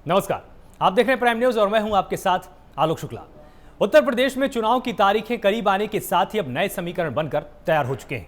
नमस्कार, आप देख रहे हैं प्राइम न्यूज और मैं हूं आपके साथ आलोक शुक्ला। उत्तर प्रदेश में चुनाव की तारीखें करीब आने के साथ ही अब नए समीकरण बनकर तैयार हो चुके हैं।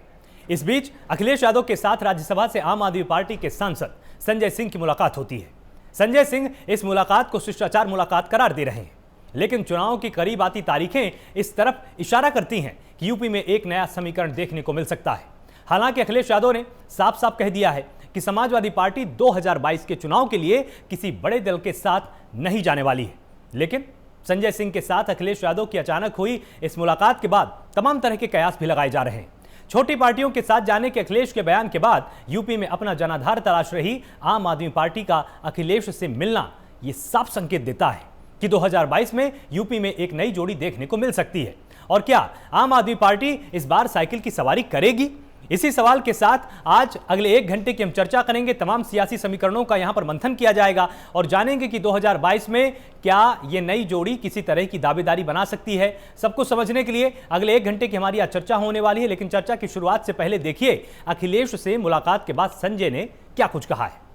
इस बीच अखिलेश यादव के साथ राज्यसभा से आम आदमी पार्टी के सांसद संजय सिंह की मुलाकात होती है। संजय सिंह इस मुलाकात को शिष्टाचार मुलाकात करार दे रहे हैं, लेकिन चुनाव की करीब आती तारीखें इस तरफ इशारा करती हैं कि यूपी में एक नया समीकरण देखने को मिल सकता है। हालांकि अखिलेश यादव ने साफ साफ कह दिया है कि समाजवादी पार्टी 2022 के चुनाव के लिए किसी बड़े दल के साथ नहीं जाने वाली है। लेकिन संजय सिंह के साथ अखिलेश यादव की अचानक हुई इस मुलाकात के बाद तमाम तरह के कयास भी लगाए जा रहे हैं। छोटी पार्टियों के साथ जाने के अखिलेश के बयान के बाद यूपी में अपना जनाधार तलाश रही आम आदमी पार्टी का अखिलेश से मिलना यह साफ संकेत देता है कि 2022 में यूपी में एक नई जोड़ी देखने को मिल सकती है। और क्या आम आदमी पार्टी इस बार साइकिल की सवारी करेगी? इसी सवाल के साथ आज अगले 1 घंटे की हम चर्चा करेंगे। तमाम सियासी समीकरणों का यहां पर मंथन किया जाएगा और जानेंगे कि 2022 में क्या ये नई जोड़ी किसी तरह की दावेदारी बना सकती है। सब कुछ समझने के लिए अगले 1 घंटे की हमारी आज चर्चा होने वाली है। लेकिन चर्चा की शुरुआत से पहले देखिए अखिलेश से मुलाकात के बाद संजय ने क्या कुछ कहा है।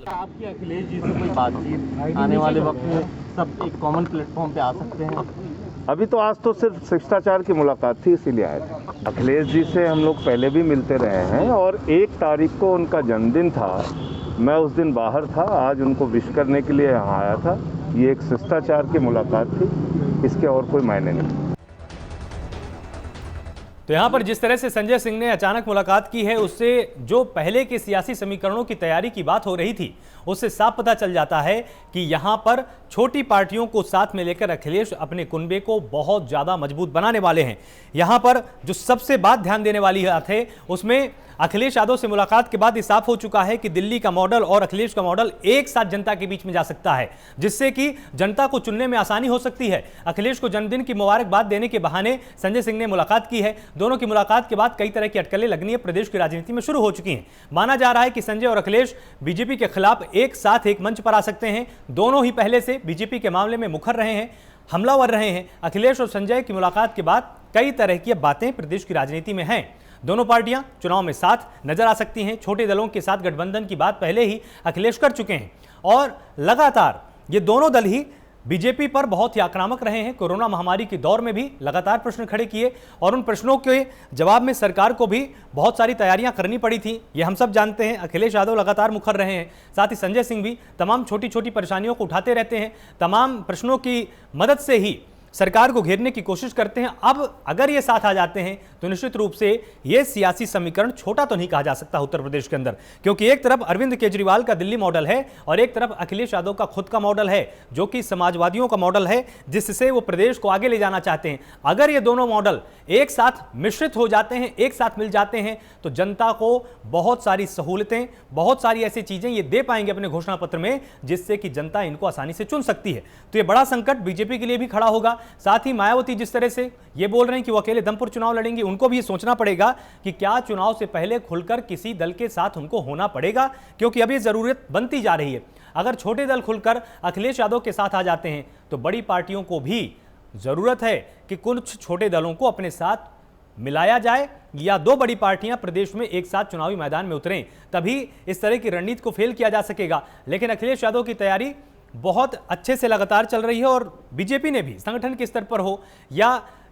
आपकी अखिलेश जी से कोई बातचीत आने वाले वक्त में सब एक कॉमन प्लेटफॉर्म पे आ सकते हैं? अभी तो आज तो सिर्फ शिष्टाचार की मुलाकात थी, इसीलिए आए थे। अखिलेश जी से हम लोग पहले भी मिलते रहे हैं और 1 तारीख को उनका जन्मदिन था, मैं उस दिन बाहर था, आज उनको विश करने के लिए यहाँ आया था। ये एक शिष्टाचार की मुलाकात थी, इसके और कोई मायने नहीं। तो यहां पर जिस तरह से संजय सिंह ने अचानक मुलाकात की है, उससे जो पहले के सियासी समीकरणों की तैयारी की बात हो रही थी, उससे साफ पता चल जाता है कि यहां पर छोटी पार्टियों को साथ में लेकर अखिलेश अपने कुनबे को बहुत ज्यादा मजबूत बनाने वाले हैं। यहां पर जो सबसे बात ध्यान देने वाली बात है, उसमें अखिलेश यादव से मुलाकात के बाद ये साफ हो चुका है कि दिल्ली का मॉडल और अखिलेश का मॉडल एक साथ जनता के बीच में जा सकता है, जिससे कि जनता को चुनने में आसानी हो सकती है। अखिलेश को जन्मदिन की मुबारकबाद देने के बहाने संजय सिंह ने मुलाकात की है। दोनों की मुलाकात के बाद कई तरह की अटकलें लगनी है प्रदेश की राजनीति में शुरू हो चुकी हैं। माना जा रहा है कि संजय और अखिलेश बीजेपी के खिलाफ एक साथ एक मंच पर आ सकते हैं। दोनों ही पहले से बीजेपी के मामले में मुखर रहे हैं, हमलावर रहे हैं। अखिलेश और संजय की मुलाकात के बाद कई तरह की बातें प्रदेश की राजनीति में हैं। दोनों पार्टियां चुनाव में साथ नजर आ सकती हैं। छोटे दलों के साथ गठबंधन की बात पहले ही अखिलेश कर चुके हैं और लगातार ये दोनों दल ही बीजेपी पर बहुत ही आक्रामक रहे हैं। कोरोना महामारी के दौर में भी लगातार प्रश्न खड़े किए और उन प्रश्नों के जवाब में सरकार को भी बहुत सारी तैयारियां करनी पड़ी थी, ये हम सब जानते हैं। अखिलेश यादव लगातार मुखर रहे हैं, साथ ही संजय सिंह भी तमाम छोटी छोटी परेशानियों को उठाते रहते हैं, तमाम प्रश्नों की मदद से ही सरकार को घेरने की कोशिश करते हैं। अब अगर ये साथ आ जाते हैं तो निश्चित रूप से ये सियासी समीकरण छोटा तो नहीं कहा जा सकता उत्तर प्रदेश के अंदर, क्योंकि एक तरफ अरविंद केजरीवाल का दिल्ली मॉडल है और एक तरफ अखिलेश यादव का खुद का मॉडल है, जो कि समाजवादियों का मॉडल है, जिससे वो प्रदेश को आगे ले जाना चाहते हैं। अगर ये दोनों मॉडल एक साथ मिश्रित हो जाते हैं, एक साथ मिल जाते हैं, तो जनता को बहुत सारी सहूलतें, बहुत सारी ऐसी चीजें ये दे पाएंगे अपने घोषणा पत्र में, जिससे कि जनता इनको आसानी से चुन सकती है। तो ये बड़ा संकट बीजेपी के लिए भी खड़ा होगा। साथ ही मायावती जिस तरह से ये बोल रहे हैं कि वो अकेले दम पर चुनाव लड़ेंगे, उनको भी ये सोचना पड़ेगा कि क्या चुनाव से पहले खुलकर किसी दल के साथ उनको होना पड़ेगा, क्योंकि अब ये जरूरत बनती जा रही है। अगर छोटे दल खुलकर अखिलेश यादव के साथ आ जाते हैं तो बड़ी पार्टियों को भी जरूरत है कि कुछ छोटे दलों को अपने साथ मिलाया जाए या 2 बड़ी पार्टियां प्रदेश में एक साथ चुनावी मैदान में उतरें, तभी इस तरह की रणनीति को फेल किया जा सकेगा। लेकिन अखिलेश यादव की तैयारी बहुत अच्छे से लगातार चल रही है और बीजेपी ने भी संगठन के स्तर पर हो या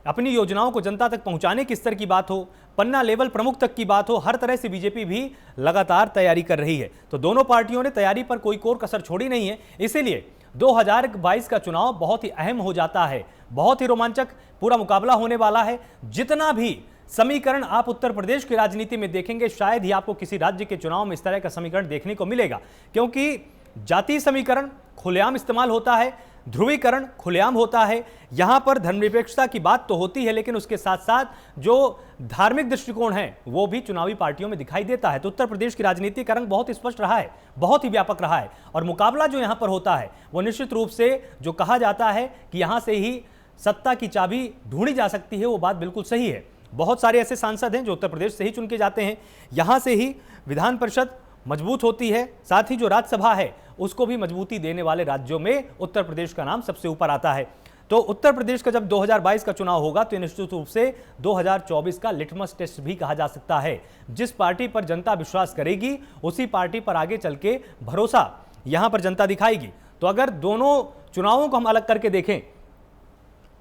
अपनी योजनाओं को जनता तक पहुंचाने के स्तर की बात हो, पन्ना लेवल प्रमुख तक की बात हो, हर तरह से बीजेपी भी लगातार तैयारी कर रही है। तो दोनों पार्टियों ने तैयारी पर कोई कोर कसर छोड़ी नहीं है। इसीलिए 2022 का चुनाव बहुत ही अहम हो जाता है, बहुत ही रोमांचक पूरा मुकाबला होने वाला है। जितना भी समीकरण आप उत्तर प्रदेश की राजनीति में देखेंगे, शायद ही आपको किसी राज्य के चुनाव में इस तरह का समीकरण देखने को मिलेगा, क्योंकि जातीय समीकरण खुलेआम इस्तेमाल होता है, ध्रुवीकरण खुलेआम होता है। यहां पर धर्मनिरपेक्षता की बात तो होती है, लेकिन उसके साथ साथ जो धार्मिक दृष्टिकोण है वो भी चुनावी पार्टियों में दिखाई देता है। तो उत्तर प्रदेश की राजनीति का रंग बहुत ही स्पष्ट रहा है, बहुत ही व्यापक रहा है और मुकाबला जो यहां पर होता है वो निश्चित रूप से जो कहा जाता है कि यहां से ही सत्ता की चाबी ढूंढी जा सकती है, वो बात बिल्कुल सही है। बहुत सारे ऐसे सांसद हैं जो उत्तर प्रदेश से ही चुन के जाते हैं, यहां से ही विधान परिषद मजबूत होती है, साथ ही जो राज्यसभा है उसको भी मजबूती देने वाले राज्यों में उत्तर प्रदेश का नाम सबसे ऊपर आता है। तो उत्तर प्रदेश का जब 2022 का चुनाव होगा तो निश्चित रूप से 2024 का लिटमस टेस्ट भी कहा जा सकता है। जिस पार्टी पर जनता विश्वास करेगी उसी पार्टी पर आगे चल के भरोसा यहां पर जनता दिखाएगी। तो अगर दोनों चुनावों को हम अलग करके देखें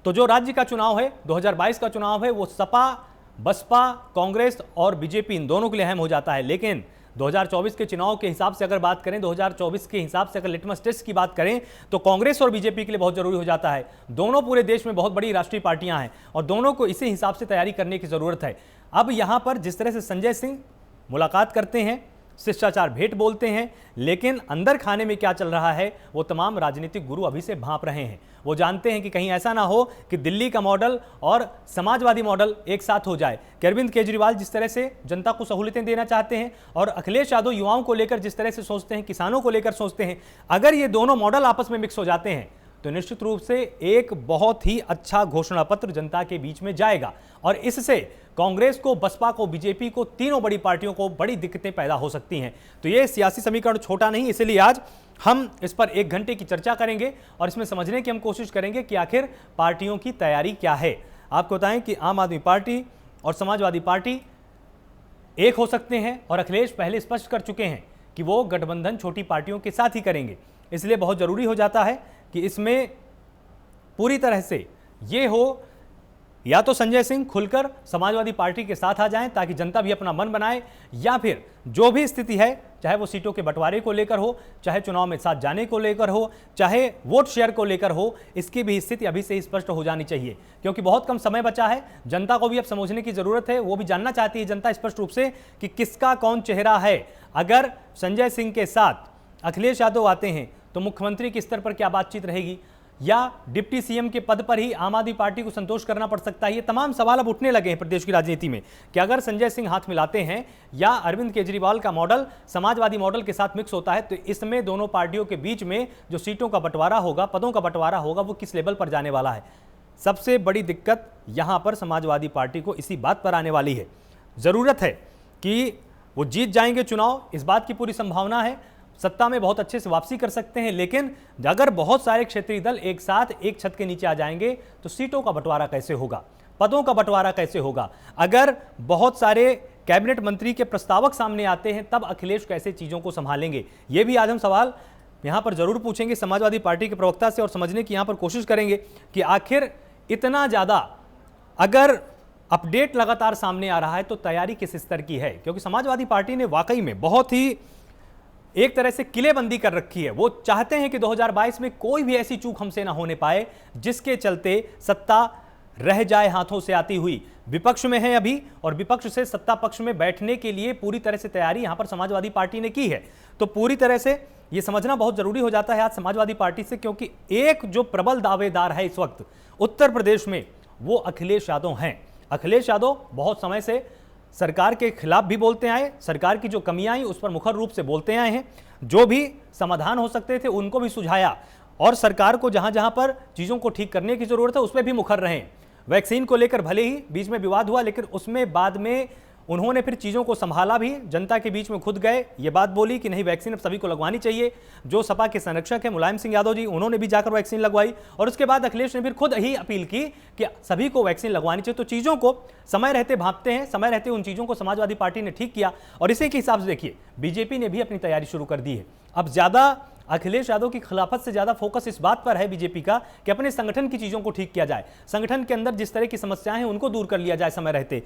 तो जो राज्य का चुनाव है, 2022 का चुनाव है, वो सपा, बसपा, कांग्रेस और बीजेपी इन दोनों के लिए अहम हो जाता है। लेकिन 2024 के चुनाव के हिसाब से अगर बात करें, 2024 के हिसाब से अगर लिटमस टेस्ट की बात करें तो कांग्रेस और बीजेपी के लिए बहुत जरूरी हो जाता है। दोनों पूरे देश में बहुत बड़ी राष्ट्रीय पार्टियां हैं और दोनों को इसी हिसाब से तैयारी करने की जरूरत है। अब यहां पर जिस तरह से संजय सिंह मुलाकात करते हैं, शिष्टाचार भेंट बोलते हैं, लेकिन अंदर खाने में क्या चल रहा है वो तमाम राजनीतिक गुरु अभी से भांप रहे हैं। वो जानते हैं कि कहीं ऐसा ना हो कि दिल्ली का मॉडल और समाजवादी मॉडल एक साथ हो जाए। कि अरविंद केजरीवाल जिस तरह से जनता को सहूलियतें देना चाहते हैं और अखिलेश यादव युवाओं को लेकर जिस तरह से सोचते हैं, किसानों को लेकर सोचते हैं, अगर ये दोनों मॉडल आपस में मिक्स हो जाते हैं तो निश्चित रूप से एक बहुत ही अच्छा घोषणा पत्र जनता के बीच में जाएगा और इससे कांग्रेस को, बसपा को, बीजेपी को, तीनों बड़ी पार्टियों को बड़ी दिक्कतें पैदा हो सकती हैं। तो ये सियासी समीकरण छोटा नहीं, इसलिए आज हम इस पर 1 घंटे की चर्चा करेंगे और इसमें समझने की हम कोशिश करेंगे कि आखिर पार्टियों की तैयारी क्या है। आपको बताएं कि आम आदमी पार्टी और समाजवादी पार्टी एक हो सकते हैं और अखिलेश पहले स्पष्ट कर चुके हैं कि वो गठबंधन छोटी पार्टियों के साथ ही करेंगे। इसलिए बहुत जरूरी हो जाता है कि इसमें पूरी तरह से ये हो, या तो संजय सिंह खुलकर समाजवादी पार्टी के साथ आ जाएं ताकि जनता भी अपना मन बनाए, या फिर जो भी स्थिति है, चाहे वो सीटों के बंटवारे को लेकर हो, चाहे चुनाव में साथ जाने को लेकर हो, चाहे वोट शेयर को लेकर हो, इसकी भी स्थिति अभी से स्पष्ट हो जानी चाहिए। क्योंकि बहुत कम समय बचा है, जनता को भी अब समझने की जरूरत है। वो भी जानना चाहती है जनता स्पष्ट रूप से कि किसका कौन चेहरा है। अगर संजय सिंह के साथ अखिलेश यादव आते हैं तो मुख्यमंत्री के स्तर पर क्या बातचीत रहेगी, या डिप्टी सीएम के पद पर ही आम आदमी पार्टी को संतोष करना पड़ सकता है। ये तमाम सवाल अब उठने लगे हैं प्रदेश की राजनीति में कि अगर संजय सिंह हाथ मिलाते हैं या अरविंद केजरीवाल का मॉडल समाजवादी मॉडल के साथ मिक्स होता है तो इसमें दोनों पार्टियों के बीच में जो सीटों का बंटवारा होगा, पदों का बंटवारा होगा, वो किस लेवल पर जाने वाला है। सबसे बड़ी दिक्कत यहां पर समाजवादी पार्टी को इसी बात पर आने वाली है। जरूरत है कि वो जीत जाएंगे चुनाव, इस बात की पूरी संभावना है, सत्ता में बहुत अच्छे से वापसी कर सकते हैं। लेकिन अगर बहुत सारे क्षेत्रीय दल एक साथ एक छत के नीचे आ जाएंगे तो सीटों का बंटवारा कैसे होगा, पदों का बंटवारा कैसे होगा। अगर बहुत सारे कैबिनेट मंत्री के प्रस्तावक सामने आते हैं तब अखिलेश कैसे चीजों को संभालेंगे, ये भी आज हम सवाल यहां पर जरूर पूछेंगे समाजवादी पार्टी के प्रवक्ता से और समझने की यहां पर कोशिश करेंगे कि आखिर इतना ज्यादा अगर अपडेट लगातार सामने आ रहा है तो तैयारी किस स्तर की है। क्योंकि समाजवादी पार्टी ने वाकई में बहुत ही एक तरह से किलेबंदी कर रखी है। वो चाहते हैं कि 2022 में कोई भी ऐसी चूक हमसे ना होने पाए जिसके चलते सत्ता रह जाए हाथों से आती हुई। विपक्ष में है अभी और विपक्ष से सत्ता पक्ष में बैठने के लिए पूरी तरह से तैयारी यहां पर समाजवादी पार्टी ने की है। तो पूरी तरह से यह समझना बहुत जरूरी हो जाता है आज समाजवादी पार्टी से, क्योंकि एक जो प्रबल दावेदार है इस वक्त उत्तर प्रदेश में वो अखिलेश यादव हैं। अखिलेश यादव बहुत समय से सरकार के खिलाफ भी बोलते आए, सरकार की जो कमियां आई उस पर मुखर रूप से बोलते आए हैं, जो भी समाधान हो सकते थे उनको भी सुझाया और सरकार को जहां जहां पर चीजों को ठीक करने की जरूरत है उस पर भी मुखर रहे। वैक्सीन को लेकर भले ही बीच में विवाद हुआ, लेकिन उसमें बाद में उन्होंने फिर चीज़ों को संभाला भी, जनता के बीच में खुद गए, ये बात बोली कि नहीं वैक्सीन अब सभी को लगवानी चाहिए। जो सपा के संरक्षक है मुलायम सिंह यादव जी, उन्होंने भी जाकर वैक्सीन लगवाई और उसके बाद अखिलेश ने फिर खुद ही अपील की कि सभी को वैक्सीन लगवानी चाहिए। तो चीज़ों को समय रहते भांपते हैं, समय रहते उन चीज़ों को समाजवादी पार्टी ने ठीक किया और इसी के हिसाब से देखिए बीजेपी ने भी अपनी तैयारी शुरू कर दी है। अब ज़्यादा अखिलेश यादव की खिलाफत से ज्यादा फोकस इस बात पर है बीजेपी का कि अपने संगठन की चीजों को ठीक किया जाए, संगठन के अंदर जिस तरह की समस्याएं हैं उनको दूर कर लिया जाए समय रहते।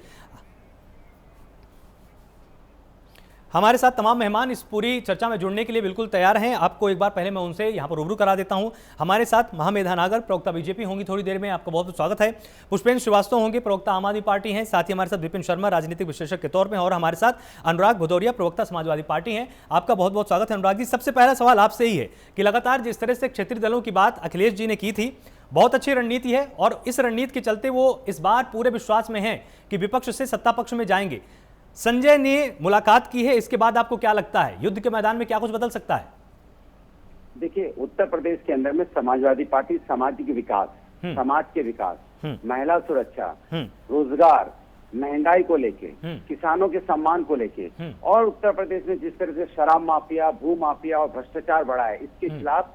हमारे साथ तमाम मेहमान इस पूरी चर्चा में जुड़ने के लिए बिल्कुल तैयार हैं। आपको एक बार पहले मैं उनसे यहां पर रूबरू करा देता हूं। हमारे साथ महामेधा नागर प्रवक्ता बीजेपी होंगी थोड़ी देर में, आपका बहुत बहुत स्वागत है। पुष्पेंद्र श्रीवास्तव होंगे प्रवक्ता आम आदमी पार्टी हैं, साथ ही हमारे साथ विपिन शर्मा राजनीतिक विश्लेषक के तौर पर, और हमारे साथ अनुराग भदौरिया प्रवक्ता समाजवादी पार्टी हैं। आपका बहुत बहुत स्वागत है अनुराग जी। सबसे पहला सवाल आपसे ही है कि लगातार जिस तरह से क्षेत्रीय दलों की बात अखिलेश जी ने की थी, बहुत अच्छी रणनीति है और इस रणनीति के चलते वो इस बार पूरे विश्वास में हैं कि विपक्ष से सत्ता पक्ष में जाएंगे। संजय ने मुलाकात की है, इसके बाद आपको क्या लगता है युद्ध के मैदान में क्या कुछ बदल सकता है? देखिए, उत्तर प्रदेश के अंदर में समाजवादी पार्टी समाज के विकास, समाज के विकास, महिला सुरक्षा, रोजगार, महंगाई को लेके, किसानों के सम्मान को लेके और उत्तर प्रदेश में जिस तरह से शराब माफिया, भू माफिया और भ्रष्टाचार बढ़ा है, इसके खिलाफ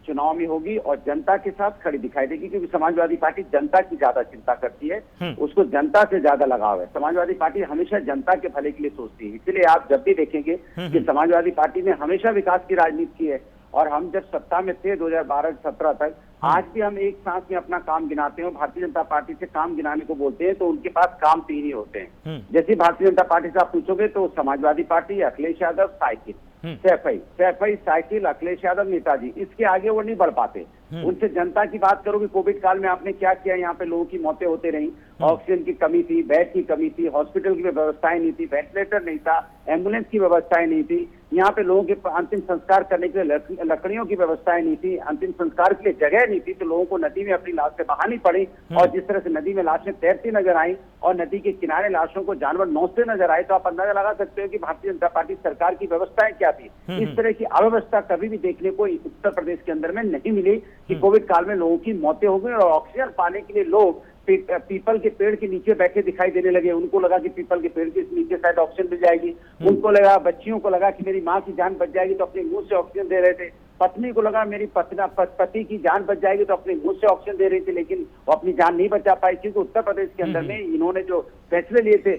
चुनाव में होगी और जनता के साथ खड़ी दिखाई देगी। क्योंकि समाजवादी पार्टी जनता की ज्यादा चिंता करती है, उसको जनता से ज्यादा लगाव है। समाजवादी पार्टी हमेशा जनता के भले के लिए सोचती है, इसलिए आप जब भी देखेंगे कि समाजवादी पार्टी ने हमेशा विकास की राजनीति की है और हम जब सत्ता में थे 2012 से 17 तक, आज भी हम एक सांस में अपना काम गिनाते हैं। भारतीय जनता पार्टी से काम गिनाने को बोलते हैं तो उनके पास काम 3 ही होते हैं। जैसे भारतीय जनता पार्टी से आप पूछोगे तो Samajwadi party, Akhilesh Yadav, cycle, Saifai, cycle, Akhilesh Yadav, Netaji, इसके आगे वो नहीं बढ़ पाते। उनसे जनता की बात करोगे, कोविड काल में आपने क्या किया, यहाँ पे लोगों की मौतें होते रही, ऑक्सीजन की कमी थी, बेड की कमी थी, हॉस्पिटल की व्यवस्थाएं नहीं थी, वेंटिलेटर नहीं था, एम्बुलेंस की व्यवस्थाएं नहीं थी, यहाँ पे लोगों के अंतिम संस्कार करने के लिए लकड़ियों की व्यवस्थाएं नहीं थी, अंतिम संस्कार के लिए जगह नहीं थी, तो लोगों को नदी में अपनी लाश से बहानी पड़ी। और जिस तरह से नदी में लाशें तैरती नजर आई और नदी के किनारे लाशों को जानवर नोचते नजर आए, तो आप अंदाजा लगा सकते हो कि भारतीय जनता पार्टी सरकार की व्यवस्थाएं क्या थी। इस तरह की अव्यवस्था कभी भी देखने को उत्तर प्रदेश के अंदर में नहीं मिली कि कोविड काल में लोगों की मौतें हो गई और ऑक्सीजन पाने के लिए लोग पीपल के पेड़ के नीचे बैठे दिखाई देने लगे। उनको लगा कि पीपल के पेड़ के नीचे शायद ऑक्सीजन मिल जाएगी, उनको लगा, बच्चियों को लगा कि मेरी माँ की जान बच जाएगी तो अपने मुंह से ऑक्सीजन दे रहे थे, पत्नी को लगा मेरी पति की जान बच जाएगी तो अपने मुंह से ऑक्सीजन दे रही थी, लेकिन वो अपनी जान नहीं बचा पाई क्योंकि उत्तर प्रदेश के अंदर में इन्होंने जो फैसले लिए थे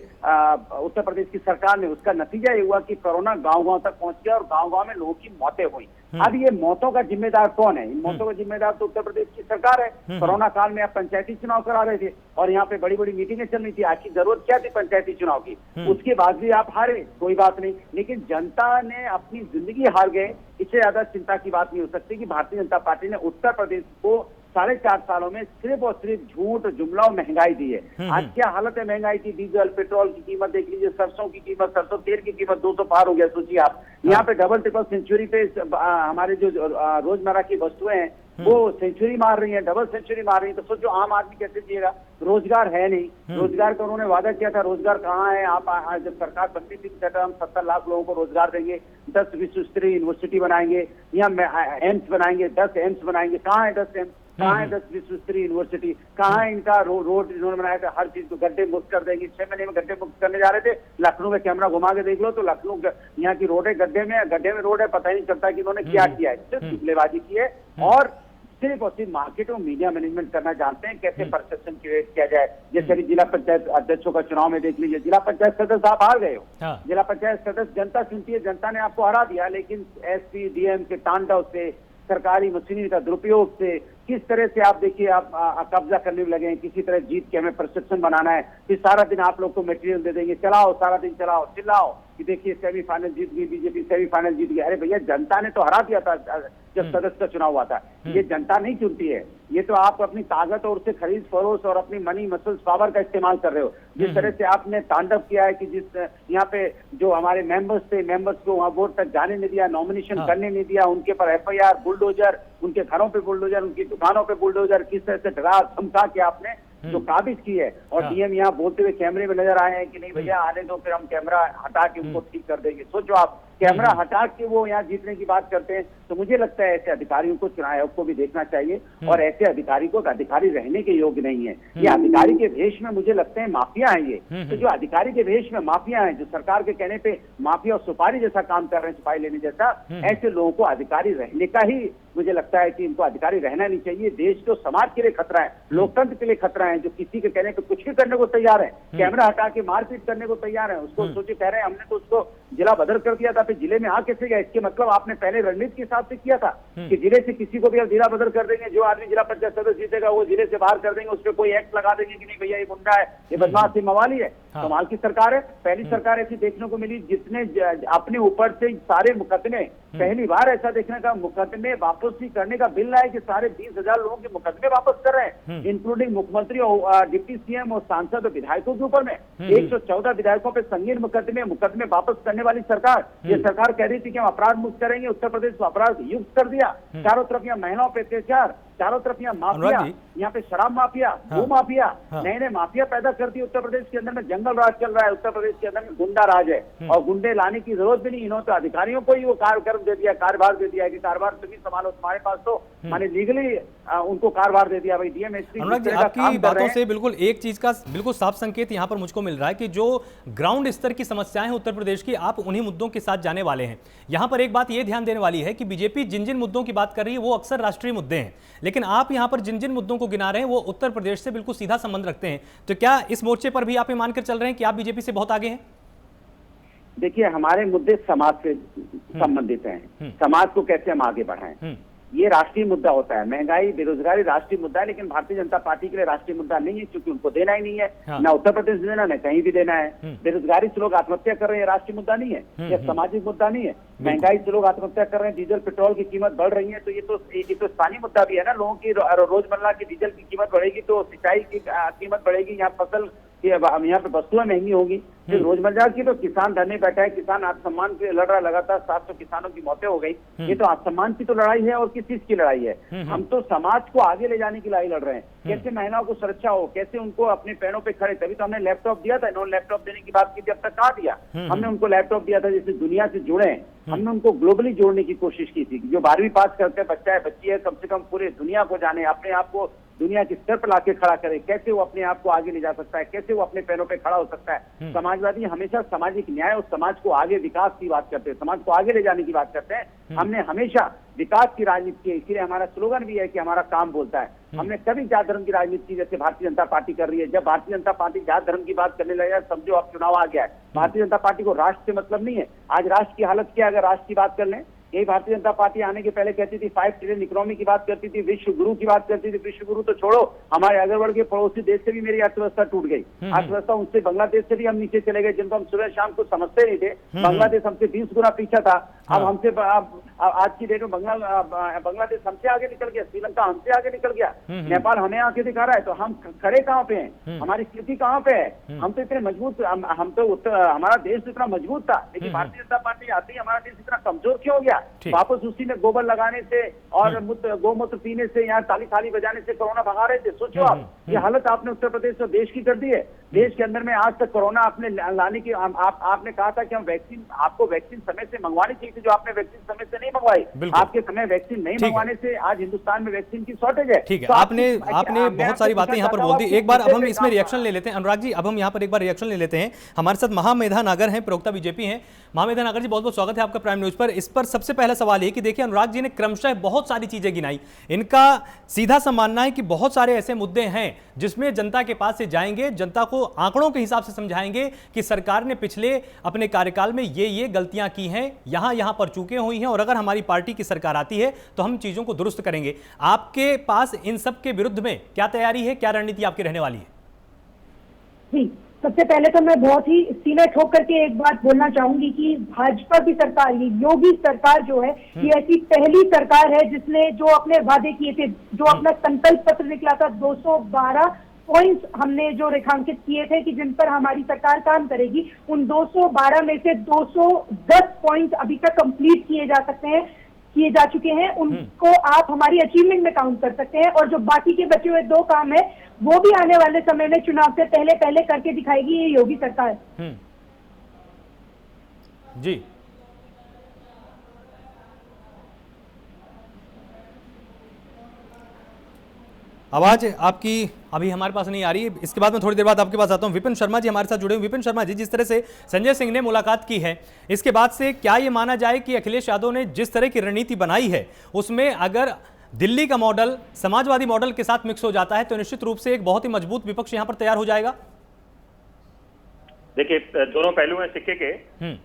उत्तर प्रदेश की सरकार ने, उसका नतीजा ये हुआ कि कोरोना गांव-गांव तक पहुंच गया और गांव-गांव में लोगों की मौतें हुई। अब ये मौतों का जिम्मेदार कौन है? इन मौतों का जिम्मेदार तो उत्तर प्रदेश की सरकार है। कोरोना काल में आप पंचायती चुनाव करा रहे थे और यहाँ पे बड़ी बड़ी मीटिंगें चल रही थी, आखिर जरूरत क्या थी पंचायती चुनाव की? उसके बाद भी आप हारे, कोई बात नहीं, लेकिन जनता ने अपनी जिंदगी हार गए। इससे ज्यादा चिंता की बात नहीं हो सकती कि भारतीय जनता पार्टी ने उत्तर प्रदेश को 4.5 सालों में सिर्फ और सिर्फ झूठ, जुमला और महंगाई दी है। आज क्या हालत है महंगाई की? डीजल, पेट्रोल की कीमत देख लीजिए, सरसों की कीमत, सरसों तेल की कीमत 200 पार हो गया। सोचिए आप, यहाँ पे डबल ट्रिपल सेंचुरी पे हमारे जो रोजमर्रा की वस्तुएं हैं वो सेंचुरी मार रही है, डबल सेंचुरी मार रही है। तो सोचो आम आदमी कैसे जिएगा? रोजगार है नहीं, रोजगार का उन्होंने वादा किया था, रोजगार कहाँ है? आप जब सरकार बनती थी कहता हम 70 लाख लोगों को रोजगार देंगे, 10 विश्व स्तरीय यूनिवर्सिटी बनाएंगे, यहाँ एम्स बनाएंगे, 10 एम्स बनाएंगे। कहाँ है 10 एम्स? कहाँ है 10 विश्व स्तरीय यूनिवर्सिटी? कहाँ है इनका रोड इन्होंने बनाया था? हर चीज को गड्ढे मुक्त कर देंगे। 6 महीने में गड्ढे मुक्त करने जा रहे थे। लखनऊ में कैमरा घुमा के देख लो तो लखनऊ यहाँ की रोड है, गड्ढे में रोड है, पता ही नहीं चलता कि इन्होंने क्या किया है। सिर्फ जुमलेबाजी की है और सिर्फ मार्केट और मीडिया मैनेजमेंट करना जानते हैं, कैसे परसेप्शन क्रिएट किया जाए। जैसे अभी जिला पंचायत अध्यक्षों का चुनाव में देख लीजिए, जिला पंचायत सदस्य आप हार गए हो। जिला पंचायत सदस्य जनता चुनती है, जनता ने आपको हरा दिया, लेकिन एसपी डीएम के तांडव से, सरकारी मशीनरी का दुरुपयोग से, किस तरह से आप देखिए आप कब्जा करने में लगे हैं, किसी तरह जीत के हमें परसेप्शन बनाना है, फिर सारा दिन आप लोग को मटेरियल दे देंगे, चलाओ सारा दिन चलाओ, चिल्लाओ कि देखिए सेमीफाइनल जीत गई बीजेपी, सेमीफाइनल जीत गई। अरे भैया जनता ने तो हरा दिया था जब सदस्य का चुनाव हुआ था। ये जनता नहीं चुनती है, ये तो आप अपनी ताकत और उससे खरीद फरोश और अपनी मनी मसल्स पावर का इस्तेमाल कर रहे हो। जिस तरह से आपने तांडव किया है कि जिस यहाँ पे जो हमारे मेंबर्स थे, मेंबर्स को वहाँ वोट तक जाने नहीं दिया, नॉमिनेशन करने नहीं दिया, उनके पर FIR, बुलडोजर, उनके घरों पे बुलडोजर, उनकी दुकानों पे बुलडोजर, किस तरह से डरा धमका के आपने जो काबिज की है। और डीएम यहाँ बोलते हुए कैमरे में नजर आए हैं कि नहीं भैया आने दो, फिर हम कैमरा हटा के उनको ठीक कर देंगे। सोचो आप, कैमरा हटा के वो यहाँ जीतने की बात करते हैं। तो मुझे लगता है ऐसे अधिकारियों को चुनाव आयोग को भी देखना चाहिए और ऐसे अधिकारी को अधिकारी रहने के योग्य नहीं है। ये अधिकारी के भेष में मुझे लगते हैं माफिया है ये। तो जो अधिकारी के भेष में माफिया है, जो सरकार के कहने पे माफिया और सुपारी जैसा काम कर रहे हैं, सुपारी लेने जैसा, ऐसे लोगों को अधिकारी रहने का ही मुझे लगता है कि इनको अधिकारी रहना नहीं चाहिए। देश को समाज के लिए खतरा है, लोकतंत्र के लिए खतरा है। जो किसी के कहने पे कुछ भी करने को तैयार है, कैमरा हटा के मारपीट करने को तैयार है, उसको सोचे कह रहे हैं हमने तो उसको जिला बदल कर दिया था, फिर जिले में आ कैसे गया? इसके मतलब आपने पहले रणनीति के हिसाब से किया था कि जिले से किसी को भी अब जिला बदल कर देंगे, जो आदमी जिला पंचायत सदस्य जीतेगा वो जिले से बाहर कर देंगे, उस पर कोई एक्ट लगा देंगे कि नहीं भैया ये गुंडा है, ये बदमाश है, मवाली है। कमाल की सरकार है, पहली सरकार ऐसी देखने को मिली जिसने अपने ऊपर से सारे मुकदमे, पहली बार ऐसा देखने का मुकदमे वापस नहीं करने का बिल लाए कि सारे 20,000 लोगों के मुकदमे वापस कर रहे हैं, इंक्लूडिंग मुख्यमंत्री और डिप्टी सीएम और सांसद और विधायकों के ऊपर में। 114 विधायकों पे संगीन मुकदमे वापस करने वाली सरकार। ये सरकार कह रही थी कि हम अपराध मुक्त करेंगे, उत्तर प्रदेश को अपराध युक्त कर दिया। चारों तरफ यहाँ महिलाओं पे अत्याचार, चारों तरफ यहाँ माफिया, यहाँ पे शराब माफिया, भू माफिया, नए नए माफिया पैदा कर दी। उत्तर प्रदेश के अंदर में जंगल राज चल रहा है, उत्तर प्रदेश के अंदर में गुंडा राज है और गुंडे लाने की जरूरत भी नहीं। इन्होंने तो अधिकारियों को ही वो कार्यक्रम दे दिया, कार्यभार दे दिया कि कार्यभार तुम ही संभालो, तुम्हारे पास तो माने लीगली उनको कार्यभार दे दिया। भाई डीएम एसपी आपकी बातों से बिल्कुल एक चीज का बिल्कुल साफ संकेत यहाँ पर मुझको मिल रहा है कि जो ग्राउंड स्तर की समस्याएं हैं उत्तर प्रदेश की, आप उन्हीं मुद्दों के साथ जाने वाले हैं। यहाँ पर एक बात ये ध्यान देने वाली है कि बीजेपी जिन जिन मुद्दों की बात कर रही है वो अक्सर राष्ट्रीय मुद्दे हैं, लेकिन आप यहाँ पर जिन जिन मुद्दों को गिना रहे हैं वो उत्तर प्रदेश से बिल्कुल सीधा संबंध रखते हैं। तो क्या इस मोर्चे पर भी आप ये मानकर चल रहे हैं कि आप बीजेपी से बहुत आगे हैं? देखिए, हमारे मुद्दे समाज से संबंधित हैं। समाज को कैसे हम आगे बढ़ाएं, ये राष्ट्रीय मुद्दा होता है। महंगाई, बेरोजगारी राष्ट्रीय मुद्दा है, लेकिन भारतीय जनता पार्टी के लिए राष्ट्रीय मुद्दा नहीं है, क्योंकि उनको देना ही नहीं है। हाँ। ना उत्तर प्रदेश में देना, न कहीं भी देना है। बेरोजगारी से लोग आत्महत्या कर रहे हैं, राष्ट्रीय मुद्दा नहीं है, यह सामाजिक मुद्दा नहीं है। महंगाई से लोग आत्महत्या कर रहे हैं, डीजल पेट्रोल की कीमत बढ़ रही है, तो ये तो स्थानीय मुद्दा भी है ना। लोगों की रोजमर्रा की डीजल की कीमत बढ़ेगी तो सिंचाई की कीमत बढ़ेगी, यहाँ फसल यहाँ पे वस्तुएं महंगी होगी। फिर रोजमर्रा की तो किसान धरने बैठा है, किसान आत्मसम्मान के लिए लड़ रहा है, लगातार 700 किसानों की मौतें हो गई। ये तो आत्मसम्मान की तो लड़ाई है, और किस चीज की लड़ाई है? हम तो समाज को आगे ले जाने की लड़ाई लड़ रहे हैं। कैसे महिलाओं को सुरक्षा हो, कैसे उनको अपने पैरों पे खड़े, तभी तो हमने लैपटॉप दिया था। इन्होंने लैपटॉप देने की बात की थी, अब तक कहाँ दिया? हमने उनको लैपटॉप दिया था जिससे दुनिया से जुड़े। हमने उनको ग्लोबली जोड़ने की कोशिश की थी। जो 12वीं पास करते बच्चा है, बच्ची है, कम से कम पूरे दुनिया को जाने, अपने आप को दुनिया की स्तर पर लाके खड़ा करे, कैसे वो अपने आप को आगे ले जा सकता है, कैसे वो अपने पैरों पे खड़ा हो सकता है। समाजवादी हमेशा सामाजिक न्याय और समाज को आगे विकास की बात करते हैं, समाज को आगे ले जाने की बात करते हैं। हमने हमेशा विकास की राजनीति की, इसलिए हमारा स्लोगन भी है कि हमारा काम बोलता है। हमने कभी जात धर्म की राजनीति की, जैसे भारतीय जनता पार्टी कर रही है। जब भारतीय जनता पार्टी जात धर्म की बात करने लगे, समझो अब चुनाव आ गया है। भारतीय जनता पार्टी को राष्ट्र से मतलब नहीं है। आज राष्ट्र की हालत क्या है? अगर राष्ट्र की बात कर लें, यही भारतीय जनता पार्टी आने के पहले कहती थी 5 ट्रिलियन इकोनॉमी की बात करती थी, विश्व गुरु की बात करती थी। विश्व गुरु तो छोड़ो, हमारे अगल के पड़ोसी देश से भी मेरी अर्थव्यवस्था टूट गई। अर्थव्यवस्था उनसे, बांग्लादेश से भी हम नीचे चले गए, जिनको हम सुबह शाम को समझते नहीं थे। बांग्लादेश हमसे 20 गुना पीछा था। अब हमसे आज की डेट में बांग्लादेश हमसे आगे निकल गया, श्रीलंका हमसे आगे निकल गया, नेपाल हमें आगे दिखा रहा है। तो हम खड़े कहाँ पे हैं? हमारी स्थिति कहाँ पे है? हम तो इतने मजबूत, हम तो हमारा देश तो इतना मजबूत था, लेकिन भारतीय जनता पार्टी आते ही हमारा देश इतना कमजोर क्यों हो गया? वापस उसी में गोबर लगाने से और गोमूत्र पीने से, यहाँ ताली थाली बजाने से कोरोना भगा रहे थे। सोचो आप, ये हालत आपने उत्तर प्रदेश और देश की कर दी है। देश के अंदर में आज तक कोरोना आपने लाने की, आपने कहा था कि हम वैक्सीन, आपको वैक्सीन समय से मंगवानी चाहिए थी, जो आपने वैक्सीन समय से नहीं मंगवाई। आपके समय वैक्सीन नहीं मंगवाने से आज हिंदुस्तान में वैक्सीन की शॉर्टेज है। ठीक है, आपने बहुत सारी बातें यहाँ पर बोल दी। एक बार अब हम इसमें रिएक्शन ले लेते हैं। अनुराग जी, अब हम यहाँ पर एक बार रिएक्शन ले लेते हैं। हमारे साथ महामेधा नागर हैं, प्रवक्ता बीजेपी हैं। महामेधा नागर जी, बहुत बहुत स्वागत है आपका प्राइम न्यूज पर। इस पर सबसे पहला सवाल ये कि देखिए, अनुराग जी ने क्रमशः बहुत सारी चीजें गिनाई। इनका सीधा सा मानना है कि बहुत सारे ऐसे मुद्दे हैं जिसमें जनता के पास से जाएंगे, जनता को आंकड़ों के हिसाब से समझाएंगे कि सरकार ने पिछले अपने कार्यकाल में ये गलतियां की हैं, यहां पर चूकें हुई हैं, और अगर हमारी पार्टी की सरकार आती है तो हम चीजों को दुरुस्त करेंगे। आपके पास इन सब के विरुद्ध में क्या तैयारी है, क्या रणनीति आपकी रहने वाली है? जी, सबसे पहले तो मैं बहुत ही सीना ठोक करके एक बात बोलना चाहूंगी कि भाजपा की सरकार, ये योगी सरकार जो है, ये ऐसी पहली सरकार है जिसने जो अपने वादे किए थे, जो अपना संकल्प पत्र निकला था, 212 पॉइंट्स हमने जो रेखांकित किए थे कि जिन पर हमारी सरकार काम करेगी, उन 212 में से 210 पॉइंट्स अभी तक कंप्लीट किए जा चुके हैं। उनको आप हमारी अचीवमेंट में काउंट कर सकते हैं, और जो बाकी के बचे हुए 2 काम है वो भी आने वाले समय में चुनाव से पहले करके दिखाएगी ये योगी सरकार। जी, आवाज आपकी अभी हमारे पास नहीं आ रही है। इसके बाद में थोड़ी देर बाद आपके पास आता हूं। विपिन शर्मा जी हमारे साथ जुड़े हुए। विपिन शर्मा जी, जिस तरह से संजय सिंह ने मुलाकात की है, इसके बाद से क्या ये माना जाए कि अखिलेश यादव ने जिस तरह की रणनीति बनाई है, उसमें अगर दिल्ली का मॉडल समाजवादी मॉडल के साथ मिक्स हो जाता है तो निश्चित रूप से एक बहुत ही मजबूत विपक्ष यहां पर तैयार हो जाएगा? देखिए, दोनों पहलू हैं सिक्के के।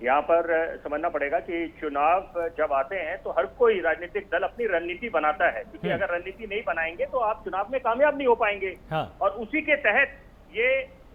यहाँ पर समझना पड़ेगा कि चुनाव जब आते हैं तो हर कोई राजनीतिक दल अपनी रणनीति बनाता है, क्योंकि अगर रणनीति नहीं बनाएंगे तो आप चुनाव में कामयाब नहीं हो पाएंगे। और उसी के तहत ये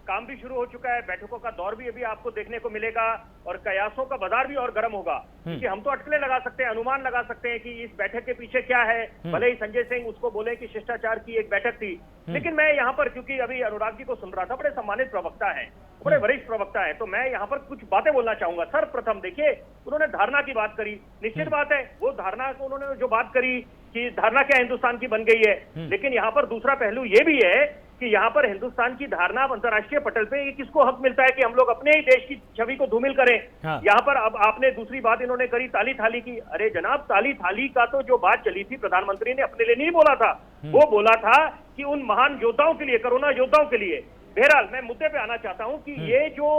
काम भी शुरू हो चुका है। बैठकों का दौर भी अभी आपको देखने को मिलेगा, और कयासों का बाजार भी और गर्म होगा, क्योंकि हम तो अटकलें लगा सकते हैं, अनुमान लगा सकते हैं कि इस बैठक के पीछे क्या है। भले ही संजय सिंह उसको बोले कि शिष्टाचार की एक बैठक थी, लेकिन मैं यहाँ पर, क्योंकि अभी अनुराग जी को सुन रहा था, बड़े सम्मानित प्रवक्ता है, बड़े वरिष्ठ प्रवक्ता है, तो मैं यहाँ पर कुछ बातें बोलना चाहूंगा। सर्वप्रथम देखिए, उन्होंने धारणा की बात करी। निश्चित बात है, वो धारणा को उन्होंने जो बात करी कि धारणा क्या हिंदुस्तान की बन गई है, लेकिन यहाँ पर दूसरा पहलू ये भी है कि यहाँ पर हिंदुस्तान की धारणा अंतर्राष्ट्रीय पटल पे किसको हक मिलता है कि हम लोग अपने ही देश की छवि को धूमिल करें। यहाँ पर अब आपने दूसरी बात इन्होंने करी ताली थाली की। अरे जनाब, ताली थाली का तो जो बात चली थी, प्रधानमंत्री ने अपने लिए नहीं बोला था, वो बोला था कि उन महान योद्धाओं के लिए, कोरोना योद्धाओं के लिए। बहरहाल, मैं मुद्दे पे आना चाहता हूं कि ये जो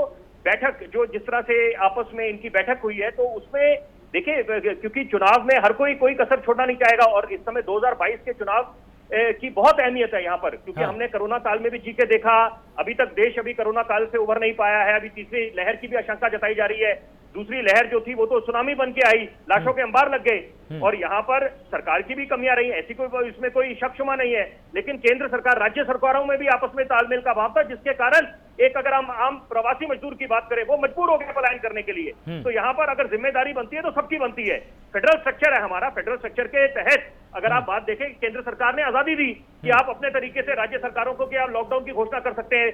बैठक, जो जिस तरह से आपस में इनकी बैठक हुई है, तो उसमें देखिए, क्योंकि चुनाव में हर कोई कसर छोड़ना नहीं चाहेगा, और इस समय 2022 के चुनाव की बहुत अहमियत है यहाँ पर, क्योंकि हमने कोरोना काल में भी जी के देखा, अभी तक देश कोरोना काल से उभर नहीं पाया है, अभी तीसरी लहर की भी आशंका जताई जा रही है। दूसरी लहर जो थी वो तो सुनामी बन के आई, लाशों के अंबार लग गए। और यहाँ पर सरकार की भी कमियां रही, ऐसी कोई इसमें कोई शक शुबा नहीं है, लेकिन केंद्र सरकार, राज्य सरकारों में भी आपस में तालमेल का अभाव था, जिसके कारण एक अगर हम आम प्रवासी मजदूर की बात करें, वो मजबूर हो गए पलायन करने के लिए। तो यहाँ पर अगर जिम्मेदारी बनती है तो सबकी बनती है। फेडरल स्ट्रक्चर है हमारा, फेडरल स्ट्रक्चर के तहत अगर आप बात देखें, केंद्र सरकार ने आजादी दी कि आप अपने तरीके से राज्य सरकारों को कि आप लॉकडाउन की घोषणा कर सकते हैं,